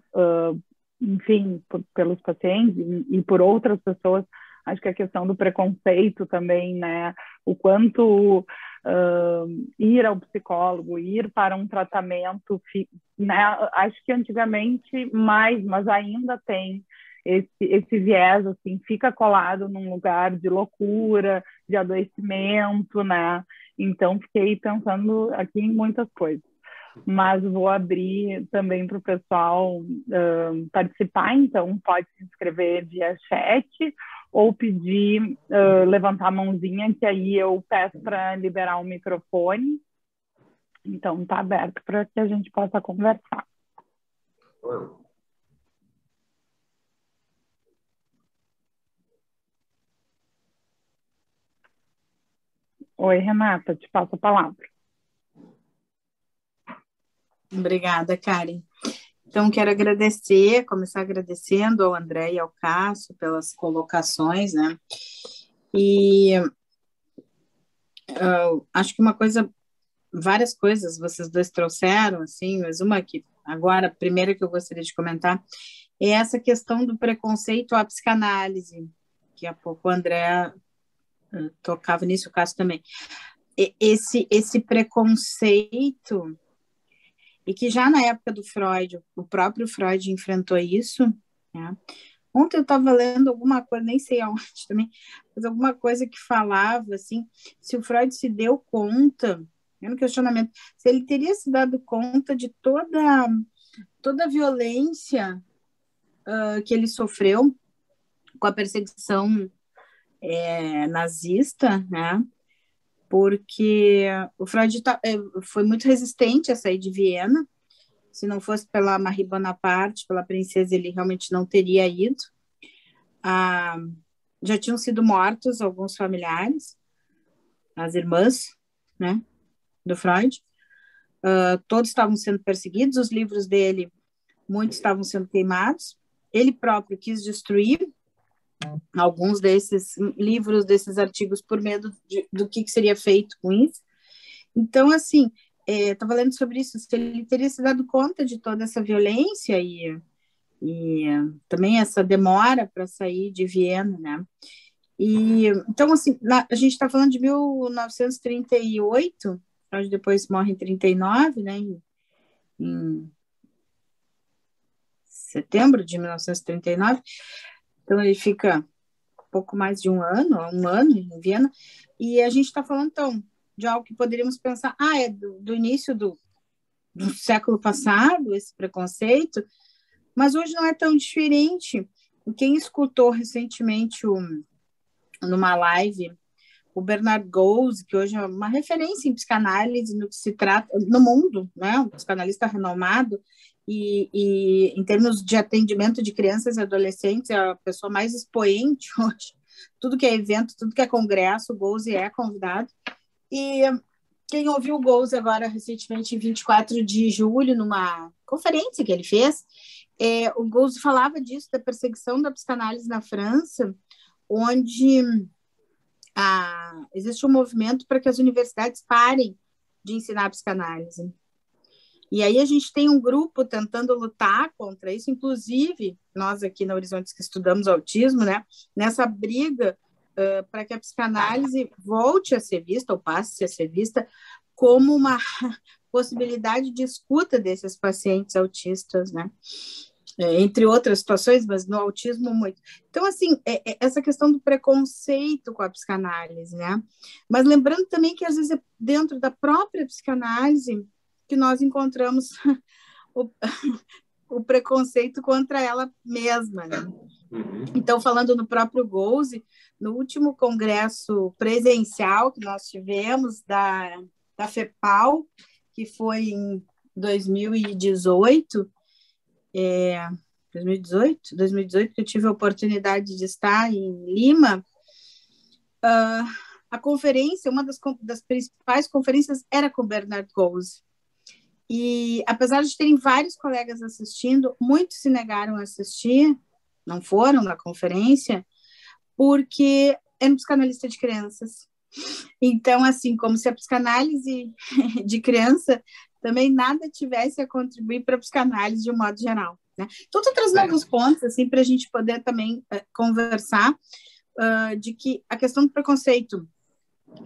enfim, pelos pacientes e por outras pessoas. Acho que a questão do preconceito também, né, o quanto ir ao psicólogo, ir para um tratamento, né, acho que antigamente mais, mas ainda tem esse viés, assim, fica colado num lugar de loucura, de adoecimento, né, então fiquei pensando aqui em muitas coisas. Mas vou abrir também para o pessoal participar, então pode se inscrever via chat ou pedir, levantar a mãozinha, que aí eu peço para liberar o microfone. Então está aberto para que a gente possa conversar. Oi, Renata, te passo a palavra. Obrigada, Karen. Então, quero começar agradecendo ao André e ao Cássio pelas colocações, né? E acho que várias coisas vocês dois trouxeram, assim, mas uma que agora, a primeira que eu gostaria de comentar é essa questão do preconceito à psicanálise, que há pouco o André tocava nisso, o Cássio também. Esse preconceito, e que já na época do Freud, o próprio Freud enfrentou isso, né? Ontem eu estava lendo alguma coisa, nem sei aonde também, mas alguma coisa que falava, assim, se o Freud se deu conta, no questionamento, se ele teria se dado conta de toda a violência que ele sofreu com a perseguição nazista, né? Porque o Freud foi muito resistente a sair de Viena. Se não fosse pela Marie Bonaparte, pela princesa, ele realmente não teria ido. Já tinham sido mortos alguns familiares, as irmãs, né, do Freud. Todos estavam sendo perseguidos, os livros dele, muitos estavam sendo queimados. Ele próprio quis destruir alguns desses livros, desses artigos, por medo do que seria feito com isso. Então, assim, estava lendo sobre isso, se ele teria se dado conta de toda essa violência e também essa demora para sair de Viena, né? Então, assim, a gente está falando de 1938, depois morre em 39, né? Em setembro de 1939. Então, ele fica pouco mais de um ano em Viena, e a gente está falando, então, de algo que poderíamos pensar, é do início do século passado, esse preconceito, mas hoje não é tão diferente. Quem escutou recentemente numa live o Bernard Goes, que hoje é uma referência em psicanálise no que se trata no mundo, né? Um psicanalista renomado, e em termos de atendimento de crianças e adolescentes, é a pessoa mais expoente hoje. Tudo que é evento, tudo que é congresso, o Goes é convidado. E quem ouviu o Goes agora, recentemente, em 24 de julho, numa conferência que ele fez, o Goes falava disso, da perseguição da psicanálise na França, onde existe um movimento para que as universidades parem de ensinar psicanálise. E aí a gente tem um grupo tentando lutar contra isso, inclusive nós aqui na Horizontes que estudamos autismo, né, nessa briga para que a psicanálise volte a ser vista, ou passe a ser vista, como uma possibilidade de escuta desses pacientes autistas, né? Entre outras situações, mas no autismo muito. Então, assim, essa questão do preconceito com a psicanálise, né? Mas lembrando também que, às vezes, é dentro da própria psicanálise que nós encontramos o preconceito contra ela mesma, né? Então, falando no próprio Goes, no último congresso presencial que nós tivemos da FEPAL, que foi em 2018, 2018, que eu tive a oportunidade de estar em Lima, a conferência, uma das principais conferências era com Bernard Goes. E apesar de terem vários colegas assistindo, muitos se negaram a assistir, não foram na conferência, porque era um psicanalista de crianças. Então, assim, como se a psicanálise de criança também nada tivesse a contribuir para a psicanálise de um modo geral, né? Então, estou trazendo alguns pontos, assim, para a gente poder também conversar de que a questão do preconceito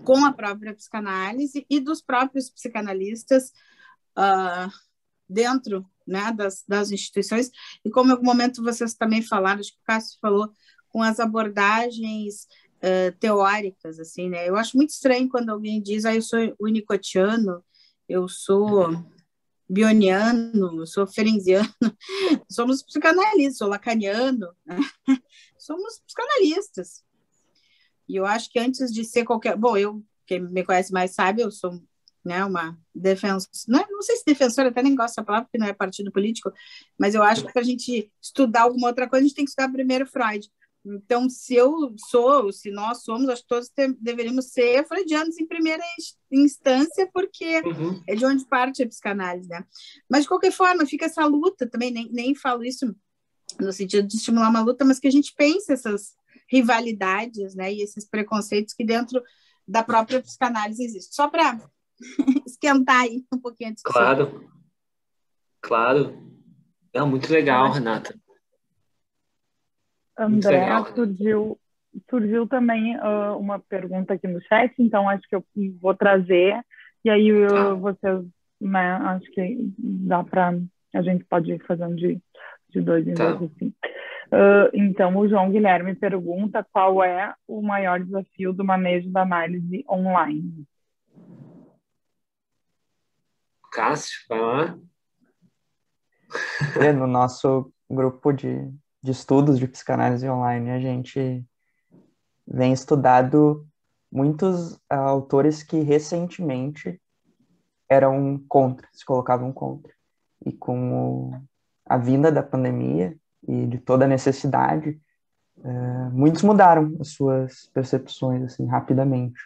com a própria psicanálise e dos próprios psicanalistas dentro, né, das instituições, e como em algum momento vocês também falaram, acho que o Cássio falou, com as abordagens teóricas, assim, né? Eu acho muito estranho quando alguém diz, eu sou winnicottiano, eu sou bioniano, eu sou ferenciano, somos psicanalistas, sou lacaniano, né? Somos psicanalistas. E eu acho que antes de ser qualquer... Bom, quem me conhece mais sabe, eu sou, né, uma defensora... Não sei se defensora, até nem gosto dessa palavra, porque não é partido político, mas eu acho que para a gente estudar alguma outra coisa, a gente tem que estudar primeiro Freud. Então, se nós somos, acho que todos deveríamos ser freudianos em primeira instância, porque é de onde parte a psicanálise, né? Mas, de qualquer forma, fica essa luta também, nem falo isso no sentido de estimular uma luta, mas que a gente pense essas rivalidades, né, e esses preconceitos que dentro da própria psicanálise existem. Só para esquentar aí um pouquinho a discussão. Claro. Não, muito legal, Renata. André, surgiu também uma pergunta aqui no chat, então acho que eu vou trazer, e aí vocês, né, acho que a gente pode ir fazendo de dois em dois, assim. Então, o João Guilherme pergunta qual é o maior desafio do manejo da análise online. Cássio, vai lá. No nosso grupo de estudos de psicanálise online, a gente vem estudado muitos autores que recentemente eram contra, se colocavam contra. E com a vinda da pandemia e de toda a necessidade, muitos mudaram as suas percepções assim, rapidamente.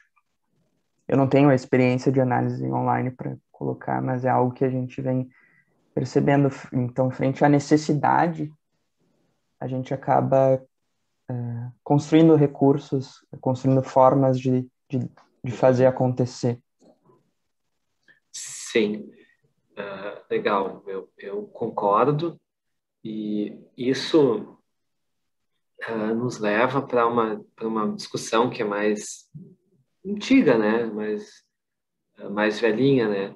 Eu não tenho a experiência de análise online para colocar, mas é algo que a gente vem percebendo. Então, frente à necessidade, a gente acaba construindo recursos, construindo formas de fazer acontecer. Sim, legal, eu concordo, e isso nos leva para uma discussão que é mais antiga, né, mais velhinha, né,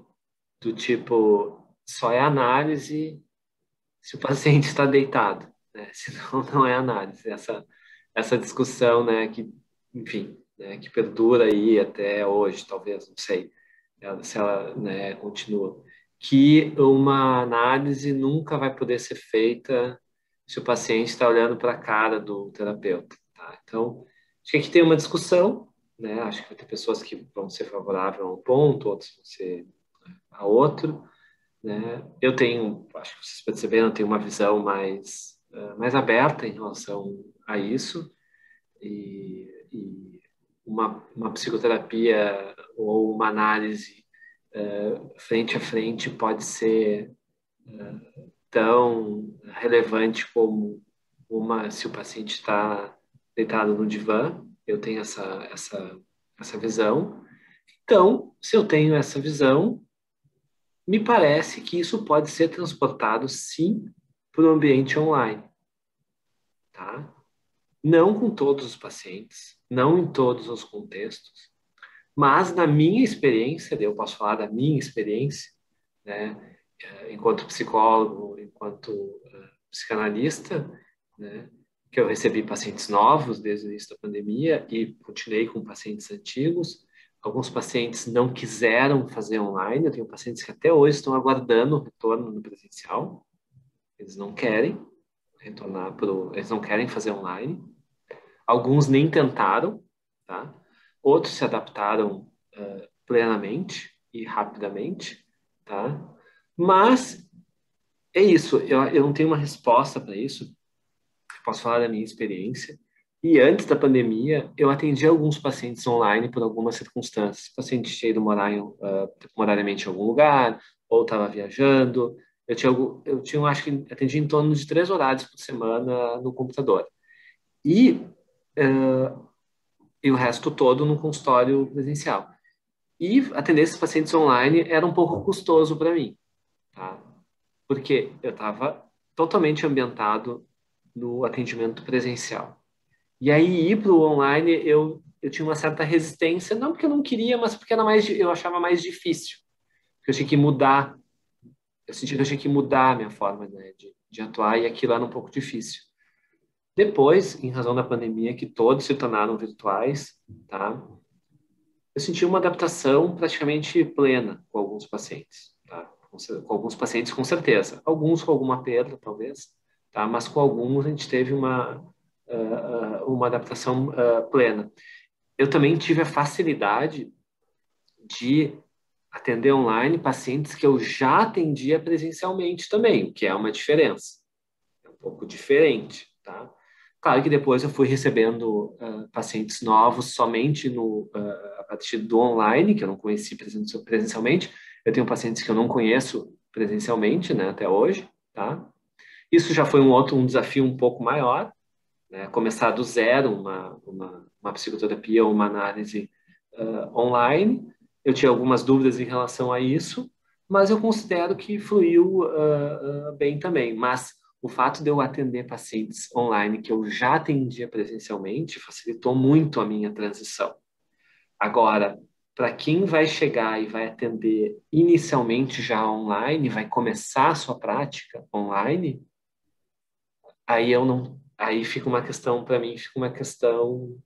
do tipo, só é análise se o paciente está deitado, né, senão não é análise, essa discussão, né, que, enfim, né, que perdura aí até hoje, talvez, não sei, se ela, né, continua, que uma análise nunca vai poder ser feita se o paciente está olhando para a cara do terapeuta, tá? Então, acho que aqui tem uma discussão, né? Acho que vai ter pessoas que vão ser favoráveis a um ponto, outros vão ser a outro, né? Eu tenho, acho que vocês perceberam, eu tenho uma visão mais aberta em relação a isso, e uma psicoterapia ou uma análise frente a frente pode ser tão relevante como se o paciente está deitado no divã. Eu tenho essa visão. Então, se eu tenho essa visão, me parece que isso pode ser transportado, sim, para o ambiente online. Tá? Não com todos os pacientes, não em todos os contextos, mas na minha experiência, eu posso falar da minha experiência, né, enquanto psicólogo, enquanto psicanalista, né, que eu recebi pacientes novos desde o início da pandemia e continuei com pacientes antigos. Alguns pacientes não quiseram fazer online, eu tenho pacientes que até hoje estão aguardando o retorno no presencial, eles não querem retornar eles não querem fazer online. Alguns nem tentaram, tá? Outros se adaptaram plenamente e rapidamente, tá? Mas é isso, eu não tenho uma resposta para isso. Eu posso falar da minha experiência, E antes da pandemia, eu atendi alguns pacientes online por algumas circunstâncias. O paciente tinha ido morar temporariamente em algum lugar, ou estava viajando. Acho que atendi em torno de 3 horários por semana no computador. E, eh, e o resto todo no consultório presencial. E atender esses pacientes online era um pouco custoso para mim, tá? Porque eu estava totalmente ambientado no atendimento presencial. E aí, ir para o online, eu tinha uma certa resistência, não porque eu não queria, mas porque eu achava mais difícil. Porque eu tinha que mudar, eu sentia que eu tinha que mudar a minha forma, né, de atuar, e aquilo era um pouco difícil. Depois, em razão da pandemia, que todos se tornaram virtuais, tá? Eu senti uma adaptação praticamente plena com alguns pacientes, tá? Com alguns pacientes, com certeza. Alguns com alguma perda, talvez, tá? Mas com alguns a gente teve uma adaptação plena. Eu também tive a facilidade de atender online pacientes que eu já atendia presencialmente também, o que é uma diferença. É um pouco diferente, tá? Claro que depois eu fui recebendo pacientes novos somente a partir do online, que eu não conheci presencialmente. Eu tenho pacientes que eu não conheço presencialmente, né, até hoje, tá? Isso já foi um desafio um pouco maior, né? Começar do zero uma psicoterapia ou uma análise online. Eu tinha algumas dúvidas em relação a isso, mas eu considero que fluiu bem também. Mas o fato de eu atender pacientes online que eu já atendia presencialmente facilitou muito a minha transição. Agora, para quem vai chegar e vai atender inicialmente já online, vai começar a sua prática online, aí fica uma questão, para mim, fica uma questão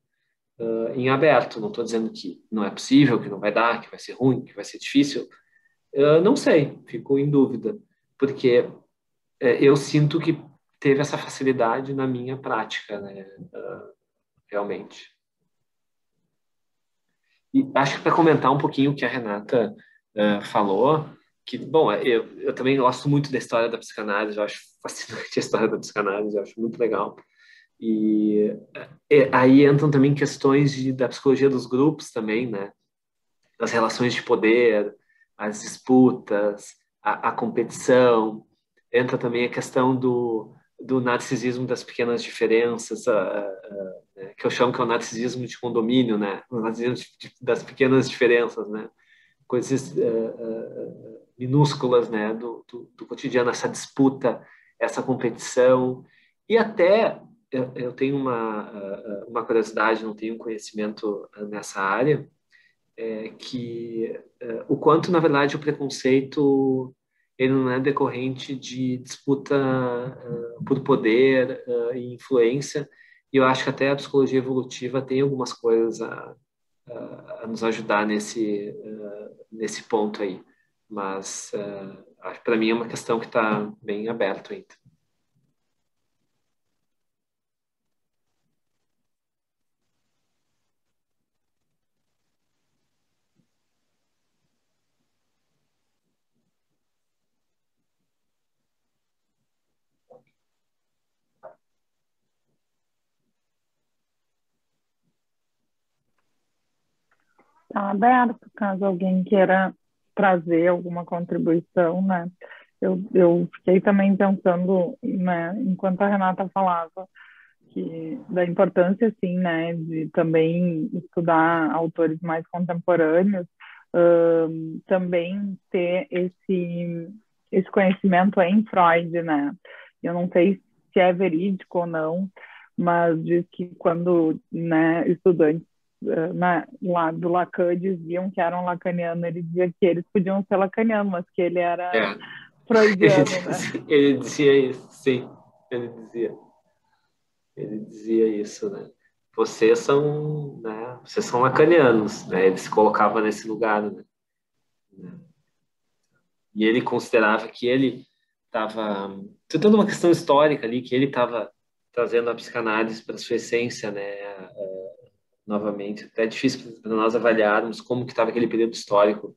em aberto. Não estou dizendo que não é possível, que não vai dar, que vai ser ruim, que vai ser difícil. Eu não sei, fico em dúvida, porque eu sinto que teve essa facilidade na minha prática, né? Realmente. E acho que para comentar um pouquinho o que a Renata falou, que, bom, eu também gosto muito da história da psicanálise, eu acho fascinante a história da psicanálise, eu acho muito legal. E aí entram também questões da psicologia dos grupos também, né? Das relações de poder, as disputas, a competição. Entra também a questão do narcisismo das pequenas diferenças, né, que eu chamo que é o narcisismo de condomínio, né? O narcisismo das pequenas diferenças, né? Coisas minúsculas, né? Do cotidiano, essa disputa, essa competição. E até eu tenho uma curiosidade, não tenho conhecimento nessa área, que o quanto, na verdade, o preconceito ele não é decorrente de disputa por poder e influência, e eu acho que até a psicologia evolutiva tem algumas coisas a nos ajudar nesse ponto aí. Mas, para mim, é uma questão que está bem aberta ainda. Está aberto, caso alguém queira trazer alguma contribuição, né? Eu fiquei também pensando, né, enquanto a Renata falava, da importância, assim, né, de também estudar autores mais contemporâneos, também ter esse conhecimento em Freud, né? Eu não sei se é verídico ou não, mas diz que quando, né, estudantes lá do Lacan diziam que eram lacanianos, ele dizia que eles podiam ser lacanianos, mas que ele era É. freudiano, né? Ele dizia isso, sim, ele dizia. Ele dizia isso, né? Vocês são lacanianos, né? Ele se colocava nesse lugar, né? E ele considerava que ele estava tentando uma questão histórica ali, que ele estava trazendo a psicanálise para sua essência, né? Novamente, até é difícil para nós avaliarmos como que estava aquele período histórico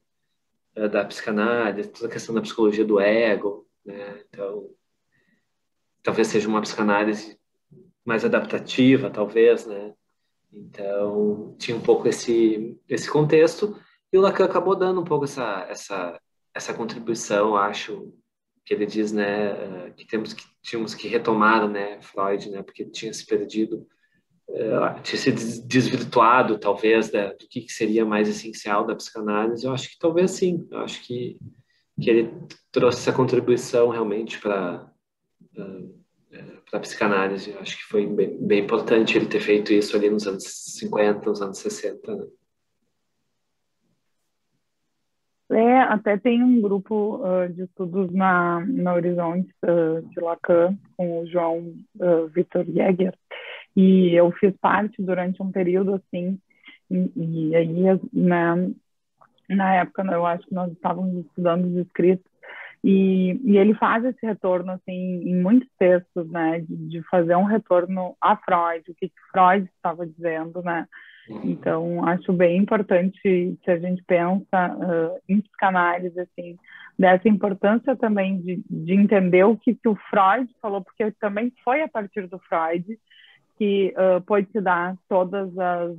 da psicanálise, toda a questão da psicologia do ego, né? Então, talvez seja uma psicanálise mais adaptativa, talvez, né? Então, tinha um pouco esse contexto, e o Lacan acabou dando um pouco essa contribuição, acho, que ele diz, né, que tínhamos que retomar, né, Freud, né, porque tinha se perdido, tinha se desvirtuado, talvez, do que seria mais essencial da psicanálise. Eu acho que talvez sim, eu acho que ele trouxe essa contribuição realmente para a psicanálise. Eu acho que foi bem importante ele ter feito isso ali nos anos 50, nos anos 60, né? Até tem um grupo de estudos na Horizonte de Lacan, com o João Vitor Jäger, e eu fiz parte durante um período, assim, e aí, né, na época, eu acho que nós estávamos estudando os escritos, e ele faz esse retorno, assim, em muitos textos, né, de fazer um retorno a Freud, o que Freud estava dizendo, né. Então, acho bem importante que a gente pensa em psicanálise, assim, dessa importância também de entender o que o Freud falou, porque também foi a partir do Freud que pôde se dar todas as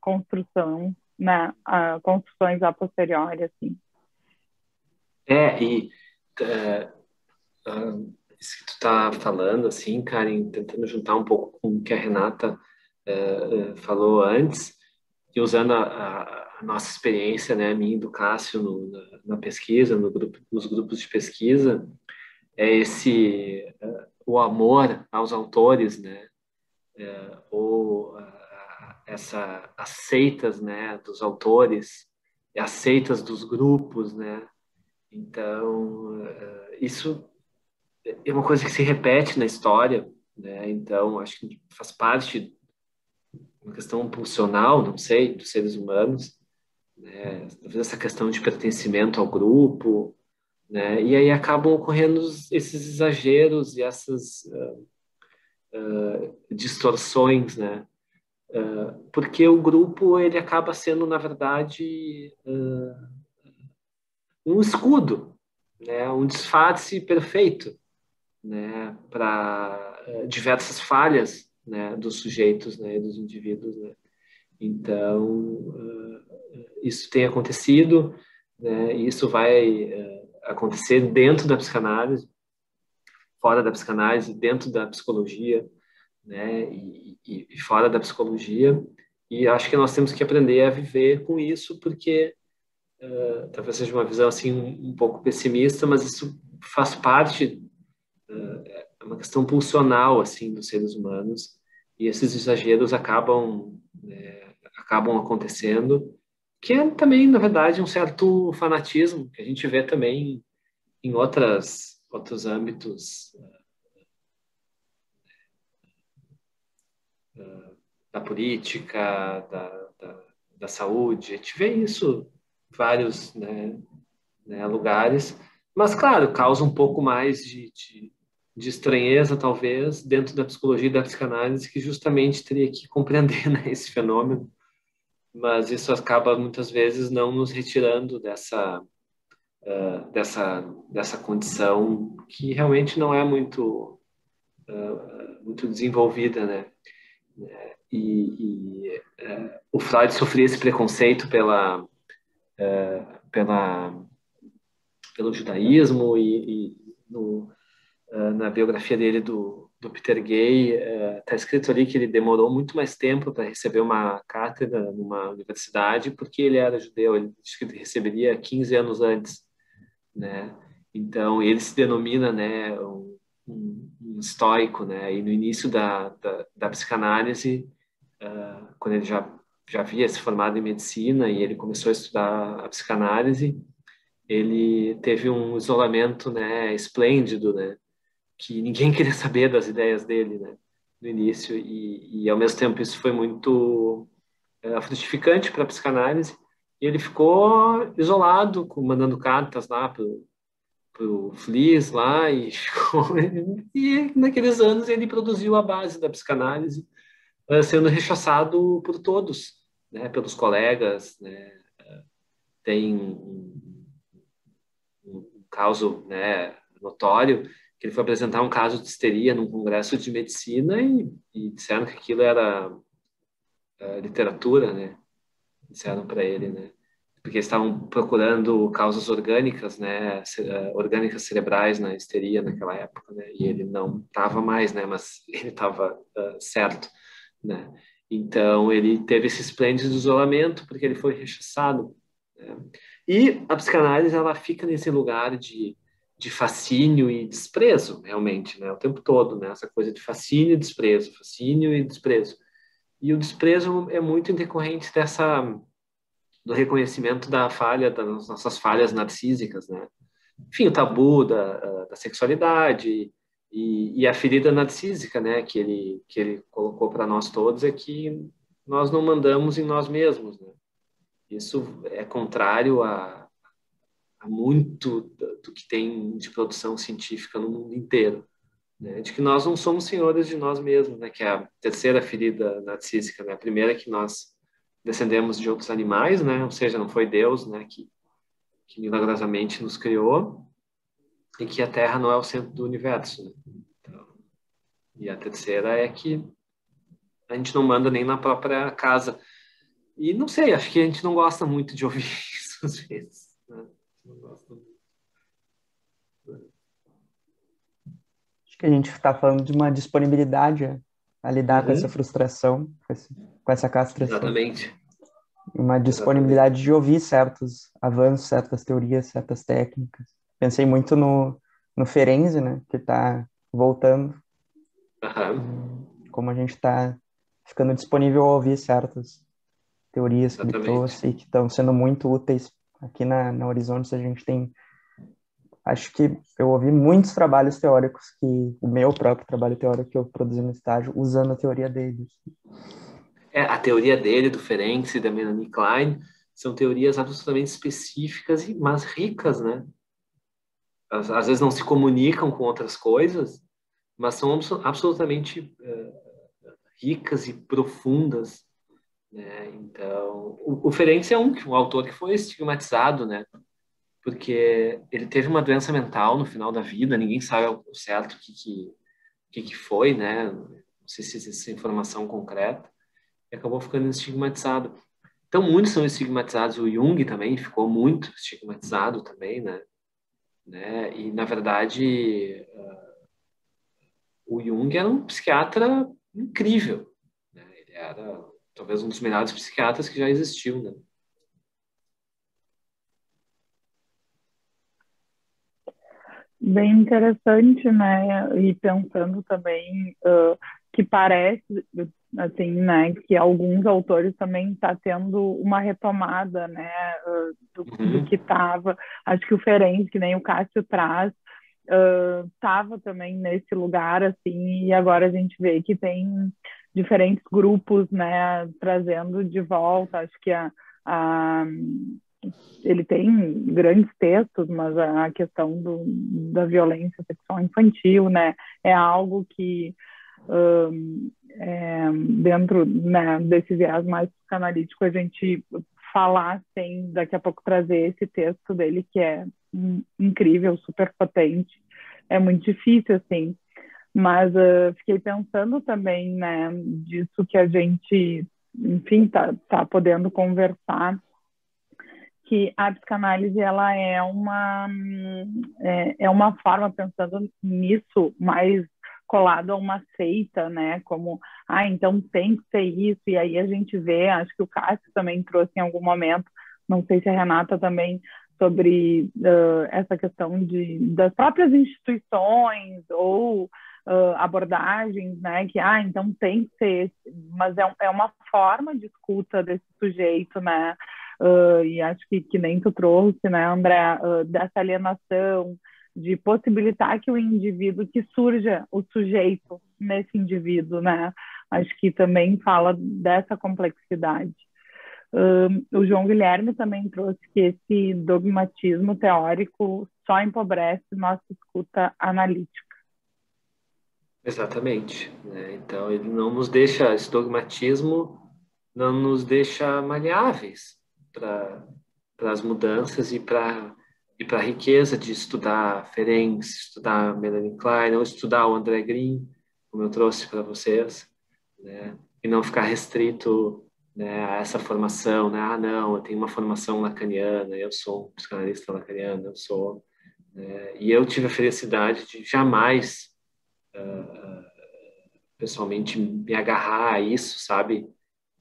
construções, né, construções a posteriori, assim. E isso que tu tá falando, assim, Karen, tentando juntar um pouco com o que a Renata falou antes, e usando a nossa experiência, né, minha e do Cássio na pesquisa, nos grupos de pesquisa, o amor aos autores, né, ou as seitas, né, dos autores, e as seitas dos grupos, né. Então, isso é uma coisa que se repete na história, né? Então, acho que faz parte de uma questão pulsional, não sei, dos seres humanos, né? Talvez essa questão de pertencimento ao grupo, né? E aí acabam ocorrendo esses exageros e essas distorções, né? Porque o grupo ele acaba sendo, na verdade, um escudo, né? Um disfarce perfeito, né, para diversas falhas, né, dos sujeitos, né, dos indivíduos, né. Então, isso tem acontecido, né, e isso vai acontecer dentro da psicanálise, fora da psicanálise, dentro da psicologia, né, e fora da psicologia. E acho que nós temos que aprender a viver com isso, porque talvez seja uma visão assim um pouco pessimista, mas isso faz parte, é uma questão pulsional assim dos seres humanos, e esses exageros acabam acontecendo, que é também, na verdade, um certo fanatismo que a gente vê também em outros âmbitos da política, da saúde. A gente vê isso em vários, né, lugares, mas, claro, causa um pouco mais de estranheza, talvez, dentro da psicologia e da psicanálise, que justamente teria que compreender, né, esse fenômeno, mas isso acaba, muitas vezes, não nos retirando dessa condição que realmente não é muito desenvolvida, né? O Freud sofria esse preconceito pela, pelo judaísmo, na biografia dele do Peter Gay, está escrito ali que ele demorou muito mais tempo para receber uma cátedra numa universidade, porque ele era judeu. Ele disse que ele receberia 15 anos antes, né? Então, ele se denomina, né, um estoico, né? E no início da psicanálise, quando ele já havia se formado em medicina e ele começou a estudar a psicanálise, ele teve um isolamento, né, esplêndido, né? Que ninguém queria saber das ideias dele, né, no início, e ao mesmo tempo isso foi muito frutificante para a psicanálise, e ele ficou isolado, mandando cartas lá pro Flies lá, e e naqueles anos ele produziu a base da psicanálise, sendo rechaçado por todos, né, pelos colegas, né. Tem um caso, né, notório que ele foi apresentar um caso de histeria num congresso de medicina e disseram que aquilo era literatura, né? Disseram para ele, né? Porque eles estavam procurando causas orgânicas, né? Orgânicas cerebrais na histeria naquela época, né? E ele não estava mais, né? Mas ele estava certo, né? Então ele teve esse esplêndido isolamento porque ele foi rechaçado, né? E a psicanálise ela fica nesse lugar de fascínio e desprezo, realmente, né? O tempo todo, né? Essa coisa de fascínio e desprezo, fascínio e desprezo. E o desprezo é muito decorrente do reconhecimento da falha, das nossas falhas narcísicas, né? Enfim, o tabu da sexualidade e a ferida narcísica, né? Que ele colocou para nós todos é que nós não mandamos em nós mesmos, né? Isso é contrário a muito do que tem de produção científica no mundo inteiro, né? De que nós não somos senhores de nós mesmos, né? Que é a terceira ferida narcísica, né? A primeira é que nós descendemos de outros animais, né? Ou seja, não foi Deus, né? Que milagrosamente nos criou e que a Terra não é o centro do universo, né? Então, e a terceira é que a gente não manda nem na própria casa. E não sei, acho que a gente não gosta muito de ouvir isso às vezes, né? Não gosta muito. Acho que a gente está falando de uma disponibilidade a lidar com essa frustração, com essa castração. Exatamente. Uma disponibilidade de ouvir certos avanços, certas teorias, certas técnicas. Pensei muito no Ferenczi, né, que está voltando. Como a gente está ficando disponível a ouvir certas teorias que ele trouxe e que estão sendo muito úteis aqui na Horizontes. A gente tem... Acho que eu ouvi muitos trabalhos teóricos o meu próprio trabalho teórico que eu produzi no estágio, usando a teoria deles. A teoria dele, do Ferenczi, da Melanie Klein, são teorias absolutamente específicas, mas ricas, né? Às vezes não se comunicam com outras coisas, mas são absolutamente ricas e profundas, né? Então, o Ferenczi é um autor que foi estigmatizado, né? Porque ele teve uma doença mental no final da vida, ninguém sabe ao certo o que foi, né? Não sei se existe essa informação concreta, e acabou ficando estigmatizado. Então, muitos são estigmatizados. O Jung também ficou muito estigmatizado também, né? E, na verdade, o Jung era um psiquiatra incrível, né? Ele era talvez um dos melhores psiquiatras que já existiu, né? Bem interessante, né? E pensando também que parece, assim, né, que alguns autores também está tendo uma retomada, né, do que estava. Acho que o Ferenczi, que nem o Cássio traz, estava também nesse lugar, assim, e agora a gente vê que tem diferentes grupos, né, trazendo de volta. Acho que ele tem grandes textos, mas a questão da violência sexual infantil, né, é algo que dentro, né, desse viés mais psicanalítico a gente falar sem daqui a pouco trazer esse texto dele que é incrível, super potente, é muito difícil, assim, mas fiquei pensando também, né, disso que a gente, enfim, tá podendo conversar, que a psicanálise ela é uma forma, pensando nisso, mais colado a uma seita, né? Como, então tem que ser isso, e aí a gente vê, acho que o Cássio também trouxe em algum momento, não sei se a Renata também, sobre essa questão das próprias instituições ou abordagens, né? Que, então tem que ser, mas é uma forma de escuta desse sujeito, né? E acho que nem tu trouxe, né, André, dessa alienação, de possibilitar que o indivíduo, que surja o sujeito nesse indivíduo, né? Acho que também fala dessa complexidade. O João Guilherme também trouxe que esse dogmatismo teórico só empobrece nossa escuta analítica. Exatamente, né? Então, ele não nos deixa, esse dogmatismo não nos deixa maleáveis para as mudanças e para ir para a riqueza de estudar Ferenc, estudar Melanie Klein, ou estudar o André Green, como eu trouxe para vocês, né? E não ficar restrito, né, a essa formação, né? Ah, não, eu tenho uma formação lacaniana, eu sou um psicanalista lacaniano, eu sou, né? E eu tive a felicidade de jamais, pessoalmente, me agarrar a isso, sabe?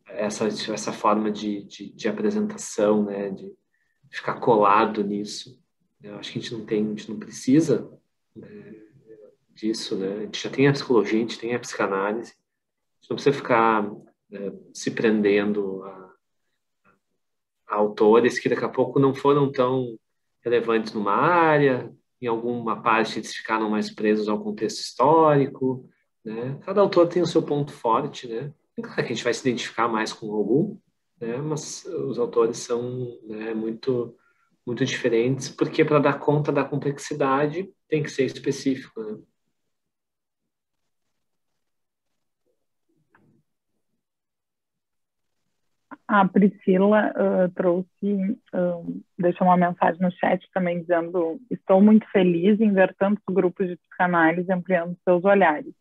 Essa forma de apresentação, né? De ficar colado nisso. Eu acho que a gente não precisa, né, disso, né? A gente já tem a psicologia, a gente tem a psicanálise, a gente não precisa ficar, se prendendo a autores que daqui a pouco não foram tão relevantes numa área, em alguma parte eles ficaram mais presos ao contexto histórico, né? Cada autor tem o seu ponto forte, né? E claro que a gente vai se identificar mais com algum, né? Mas os autores são, né, muito diferentes, porque para dar conta da complexidade tem que ser específico, né? A Priscila trouxe, deixou uma mensagem no chat também dizendo: estou muito feliz em ver tantos grupos de psicanálise ampliando seus olhares.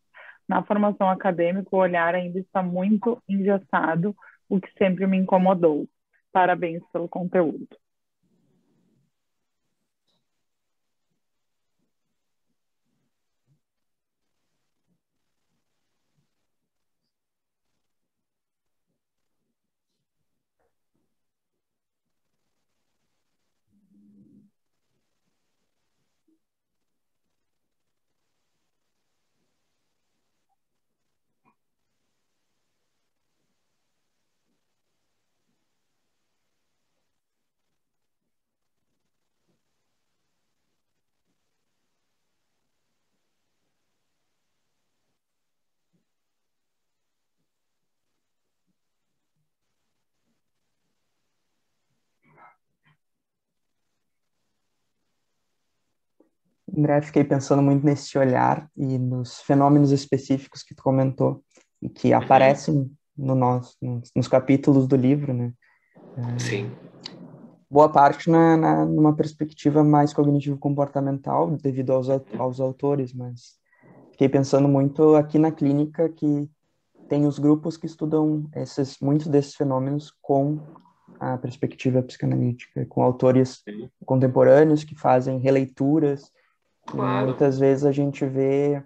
Na formação acadêmica, o olhar ainda está muito engessado, o que sempre me incomodou. Parabéns pelo conteúdo. André, fiquei pensando muito nesse olhar e nos fenômenos específicos que tu comentou e que Uhum. aparecem nos capítulos do livro, né? Sim. Boa parte numa perspectiva mais cognitivo-comportamental, devido aos autores, mas fiquei pensando muito aqui na clínica que tem os grupos que estudam muitos desses fenômenos com a perspectiva psicanalítica, com autores Sim. contemporâneos que fazem releituras, e Claro. muitas vezes a gente vê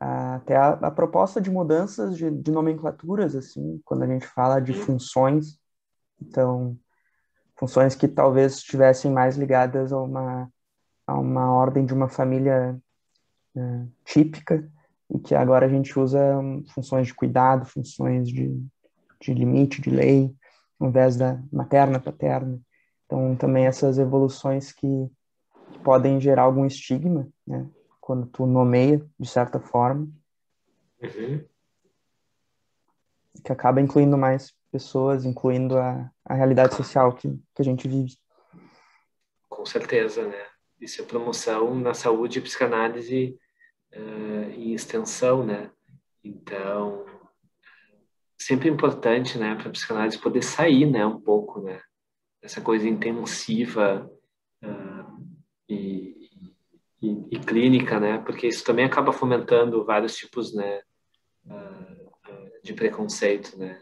até a proposta de mudanças de nomenclaturas, assim, quando a gente fala de Uhum. funções. Então, funções que talvez estivessem mais ligadas a uma ordem de uma família típica, e que agora a gente usa funções de cuidado, funções de limite, de lei, ao invés da materna, paterna. Então, também essas evoluções que podem gerar algum estigma, né? Quando tu nomeia, de certa forma, Uhum. que acaba incluindo mais pessoas, incluindo a realidade social que a gente vive. Com certeza, né? Isso é promoção na saúde e psicanálise, em extensão, né? Então, sempre importante, né, para a psicanálise poder sair, né, um pouco, né, dessa coisa intensiva, e, e clínica, né, porque isso também acaba fomentando vários tipos, né, de preconceito, né,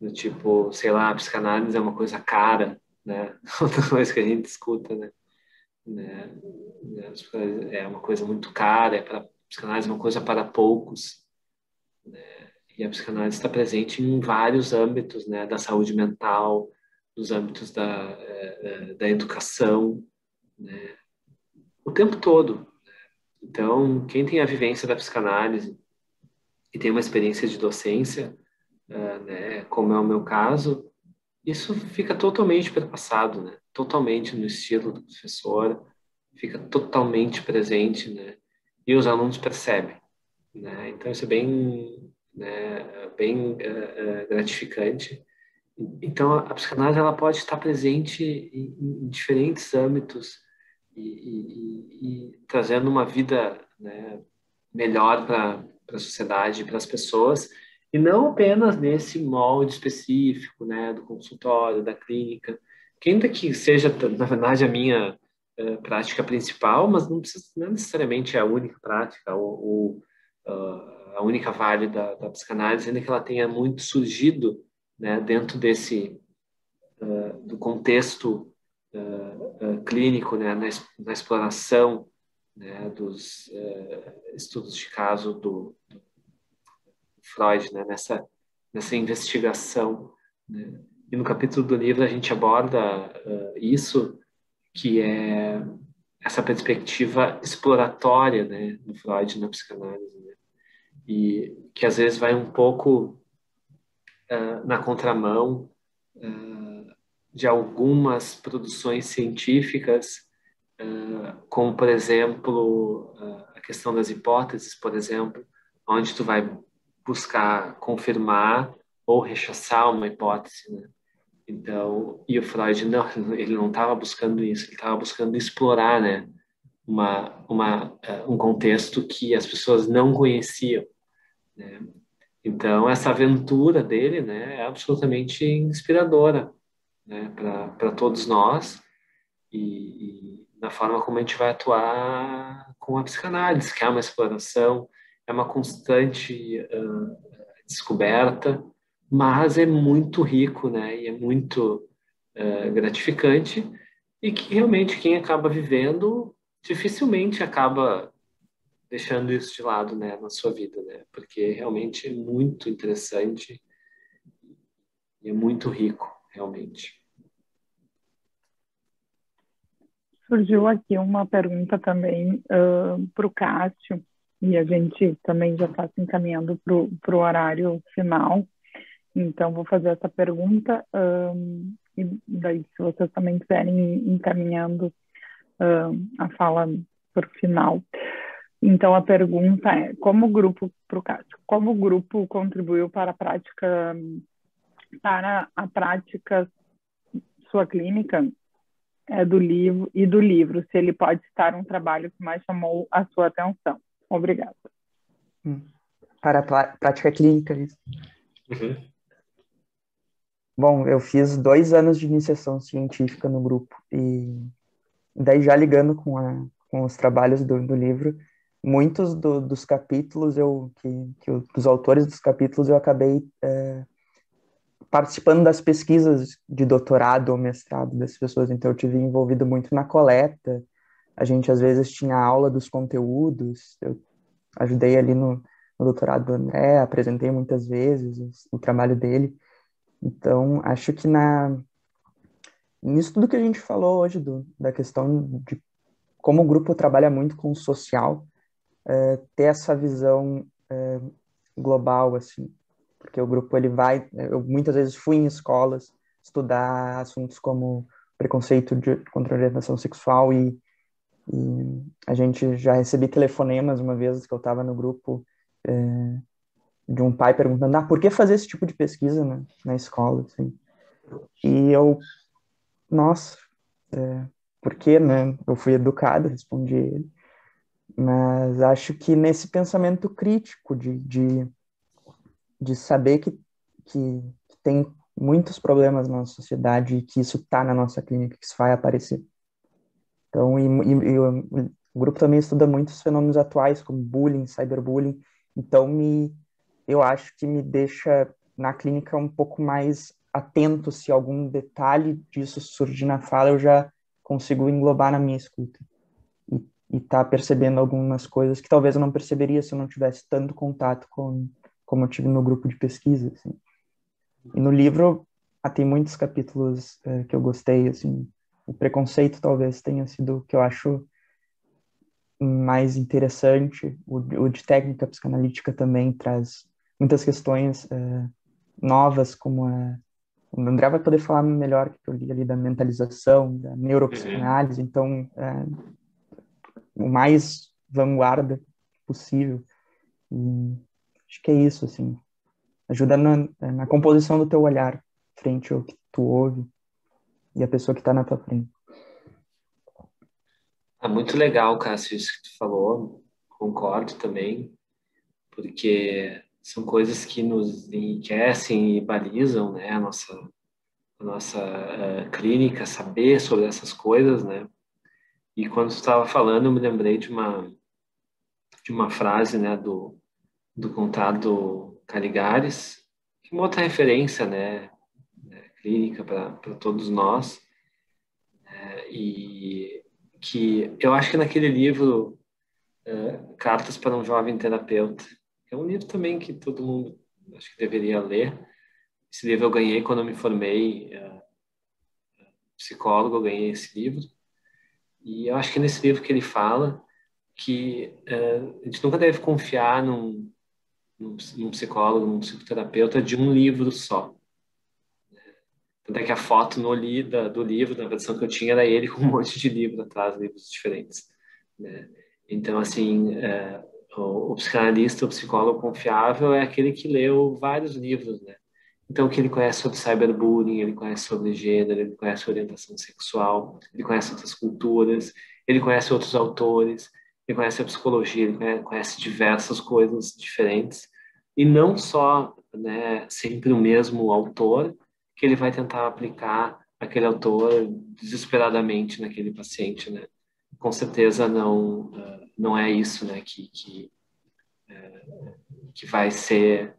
do tipo, sei lá, a psicanálise é uma coisa cara, né, outra coisa que a gente escuta, né, a psicanálise é uma coisa muito cara, a psicanálise é uma coisa para poucos. E a psicanálise está presente em vários âmbitos, né, da saúde mental, nos âmbitos da educação, né, o tempo todo. Então, quem tem a vivência da psicanálise e tem uma experiência de docência, né, como é o meu caso, isso fica totalmente perpassado, né, totalmente no estilo do professor, fica totalmente presente, né, e os alunos percebem, né, então isso é bem, né, bem gratificante. Então, a psicanálise ela pode estar presente em diferentes âmbitos e trazendo uma vida, né, melhor para a sociedade, para as pessoas, e não apenas nesse molde específico, né, do consultório, da clínica, que ainda que seja, na verdade, a minha prática principal, mas não necessariamente é a única prática ou a única válida da psicanálise, ainda que ela tenha muito surgido, né, dentro do contexto clínico, né, na exploração, né, dos estudos de caso do Freud, né, nessa investigação, né. E no capítulo do livro a gente aborda isso, que é essa perspectiva exploratória, né, do Freud na psicanálise, né, e que às vezes vai um pouco na contramão de algumas produções científicas, como, por exemplo, a questão das hipóteses, por exemplo, onde tu vai buscar confirmar ou rechaçar uma hipótese, né? Então, e o Freud ele não estava buscando isso, ele estava buscando explorar, né, um contexto que as pessoas não conheciam, né? Então, essa aventura dele, né, é absolutamente inspiradora, né, para todos nós e na forma como a gente vai atuar com a psicanálise, que é uma exploração, é uma constante descoberta, mas é muito rico, né, e é muito gratificante e que realmente quem acaba vivendo dificilmente acaba deixando isso de lado, né, na sua vida, né, porque realmente é muito interessante e é muito rico, realmente. Surgiu aqui uma pergunta também para o Cássio, e a gente também já está se encaminhando para o horário final, então vou fazer essa pergunta, e daí se vocês também quiserem ir encaminhando a fala para o final. Então a pergunta é, como o grupo, para o Cássio, como o grupo contribuiu para a prática sua clínica do livro, se ele pode citar um trabalho que mais chamou a sua atenção. Obrigada. Para a prática clínica, isso. Uhum. Bom, eu fiz 2 anos de iniciação científica no grupo, e daí já ligando com os trabalhos do livro, muitos dos capítulos, dos autores dos capítulos, eu acabei participando das pesquisas de doutorado ou mestrado das pessoas, então eu tive envolvido muito na coleta, a gente às vezes tinha aula dos conteúdos, eu ajudei ali no doutorado do André, apresentei muitas vezes o trabalho dele, então acho que nisso tudo que a gente falou hoje, da questão de como o grupo trabalha muito com o social, ter essa visão global, assim, porque o grupo eu muitas vezes fui em escolas estudar assuntos como preconceito contra a orientação sexual e a gente já recebi telefonemas uma vez que eu estava no grupo de um pai perguntando, por que fazer esse tipo de pesquisa na escola, assim? E nossa, por que, né? Eu fui educado, respondi ele, mas acho que nesse pensamento crítico de saber que tem muitos problemas na nossa sociedade e que isso está na nossa clínica, que isso vai aparecer. Então, o grupo também estuda muitos fenômenos atuais, como bullying, cyberbullying. Então, eu acho que me deixa na clínica um pouco mais atento se algum detalhe disso surgir na fala, eu já consigo englobar na minha escuta. E tá percebendo algumas coisas que talvez eu não perceberia se eu não tivesse tanto contato como eu tive no grupo de pesquisa, assim. E no livro tem muitos capítulos que eu gostei, assim. O preconceito talvez tenha sido o que eu acho mais interessante. O de técnica psicanalítica também traz muitas questões novas, como o André vai poder falar melhor, que eu li ali da mentalização, da neuropsicanálise, então o mais vanguarda possível. E acho que é isso, assim. Ajuda na composição do teu olhar frente ao que tu ouve e a pessoa que está na tua frente. Muito legal, Cássio, isso que tu falou. Concordo também, porque são coisas que nos enriquecem e balizam, né, a nossa clínica, saber sobre essas coisas, né? E quando você estava falando, eu me lembrei de uma frase, né, do Conrado Caligares, que é uma outra referência, né, clínica para todos nós, e que eu acho que naquele livro, Cartas para um Jovem Terapeuta, é um livro também que todo mundo acho que deveria ler. Esse livro eu ganhei quando eu me formei psicólogo, eu ganhei esse livro. E eu acho que é nesse livro que ele fala que a gente nunca deve confiar num psicólogo, num psicoterapeuta de um livro só. Tanto é que a foto do livro, na versão que eu tinha, era ele com um monte de livro atrás, livros diferentes, né? Então, assim, o psicanalista, o psicólogo confiável é aquele que leu vários livros, né? Então, que ele conhece sobre cyberbullying, ele conhece sobre gênero, ele conhece orientação sexual, ele conhece outras culturas, ele conhece outros autores, ele conhece a psicologia, ele conhece diversas coisas diferentes, e não só, né, sempre o mesmo autor, que ele vai tentar aplicar aquele autor desesperadamente naquele paciente, né? Com certeza não é isso, né, que vai ser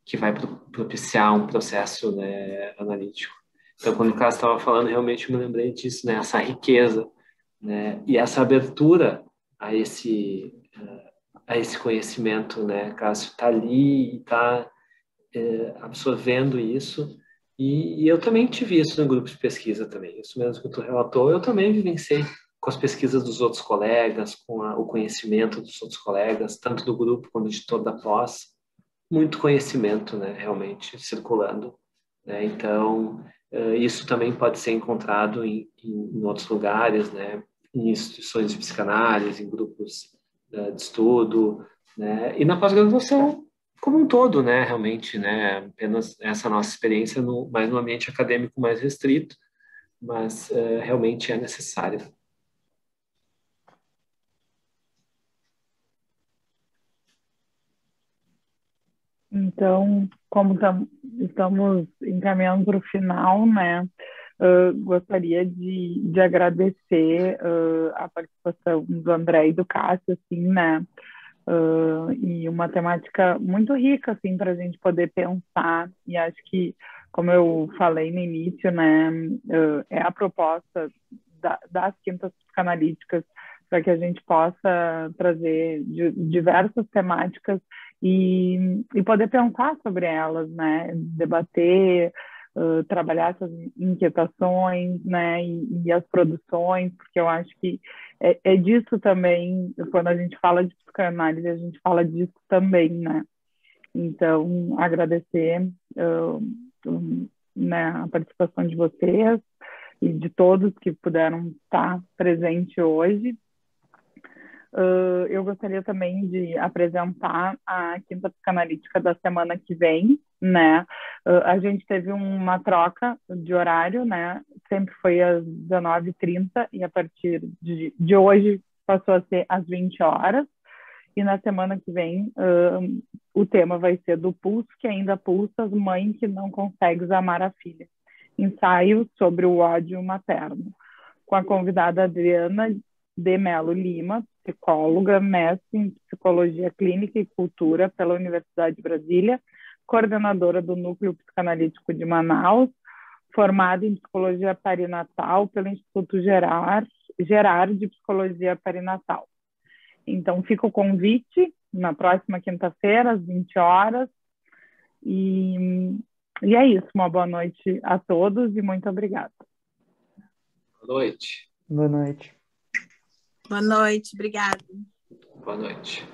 que vai propiciar um processo, né, analítico. Então, quando o Cássio estava falando, realmente eu me lembrei disso, né, essa riqueza, né, e essa abertura a esse conhecimento, né, Cássio está ali e está absorvendo isso, e eu também tive isso no grupo de pesquisa também, isso mesmo que tu relatou, eu também vivenciei com as pesquisas dos outros colegas, com o conhecimento dos outros colegas, tanto do grupo quanto de toda a pós, muito conhecimento, né, realmente circulando, né? Então, isso também pode ser encontrado em outros lugares, né? Em instituições de psicanálise, em grupos de estudo, né? E na pós-graduação como um todo, né? Realmente, né? Apenas essa nossa experiência mais no ambiente acadêmico mais restrito, mas realmente é necessário. Então, como estamos encaminhando para o final, né? Gostaria de agradecer a participação do André e do Cássio, assim, né? E uma temática muito rica, assim, para a gente poder pensar. E acho que, como eu falei no início, né? É a proposta das quintas psicanalíticas para que a gente possa trazer diversas temáticas e poder pensar sobre elas, né? Debater, trabalhar essas inquietações, né? E as produções, porque eu acho que é disso também, quando a gente fala de psicanálise, a gente fala disso também, né? Então, agradecer né, a participação de vocês e de todos que puderam estar presentes hoje. Eu gostaria também de apresentar a quinta psicanalítica da semana que vem, né? A gente teve uma troca de horário, né? Sempre foi às 19h30 e a partir de hoje passou a ser às 20 horas. E na semana que vem o tema vai ser do pulso que ainda pulsa, as mães que não conseguem amar a filha. Ensaio sobre o ódio materno, com a convidada Adriana de Melo Lima, psicóloga, mestre em Psicologia Clínica e Cultura pela Universidade de Brasília, coordenadora do Núcleo Psicanalítico de Manaus, formada em Psicologia Perinatal pelo Instituto Gerard de Psicologia Perinatal. Então, fica o convite na próxima quinta-feira, às 20 horas. E é isso. Uma boa noite a todos e muito obrigada. Boa noite. Boa noite. Boa noite, obrigada. Boa noite.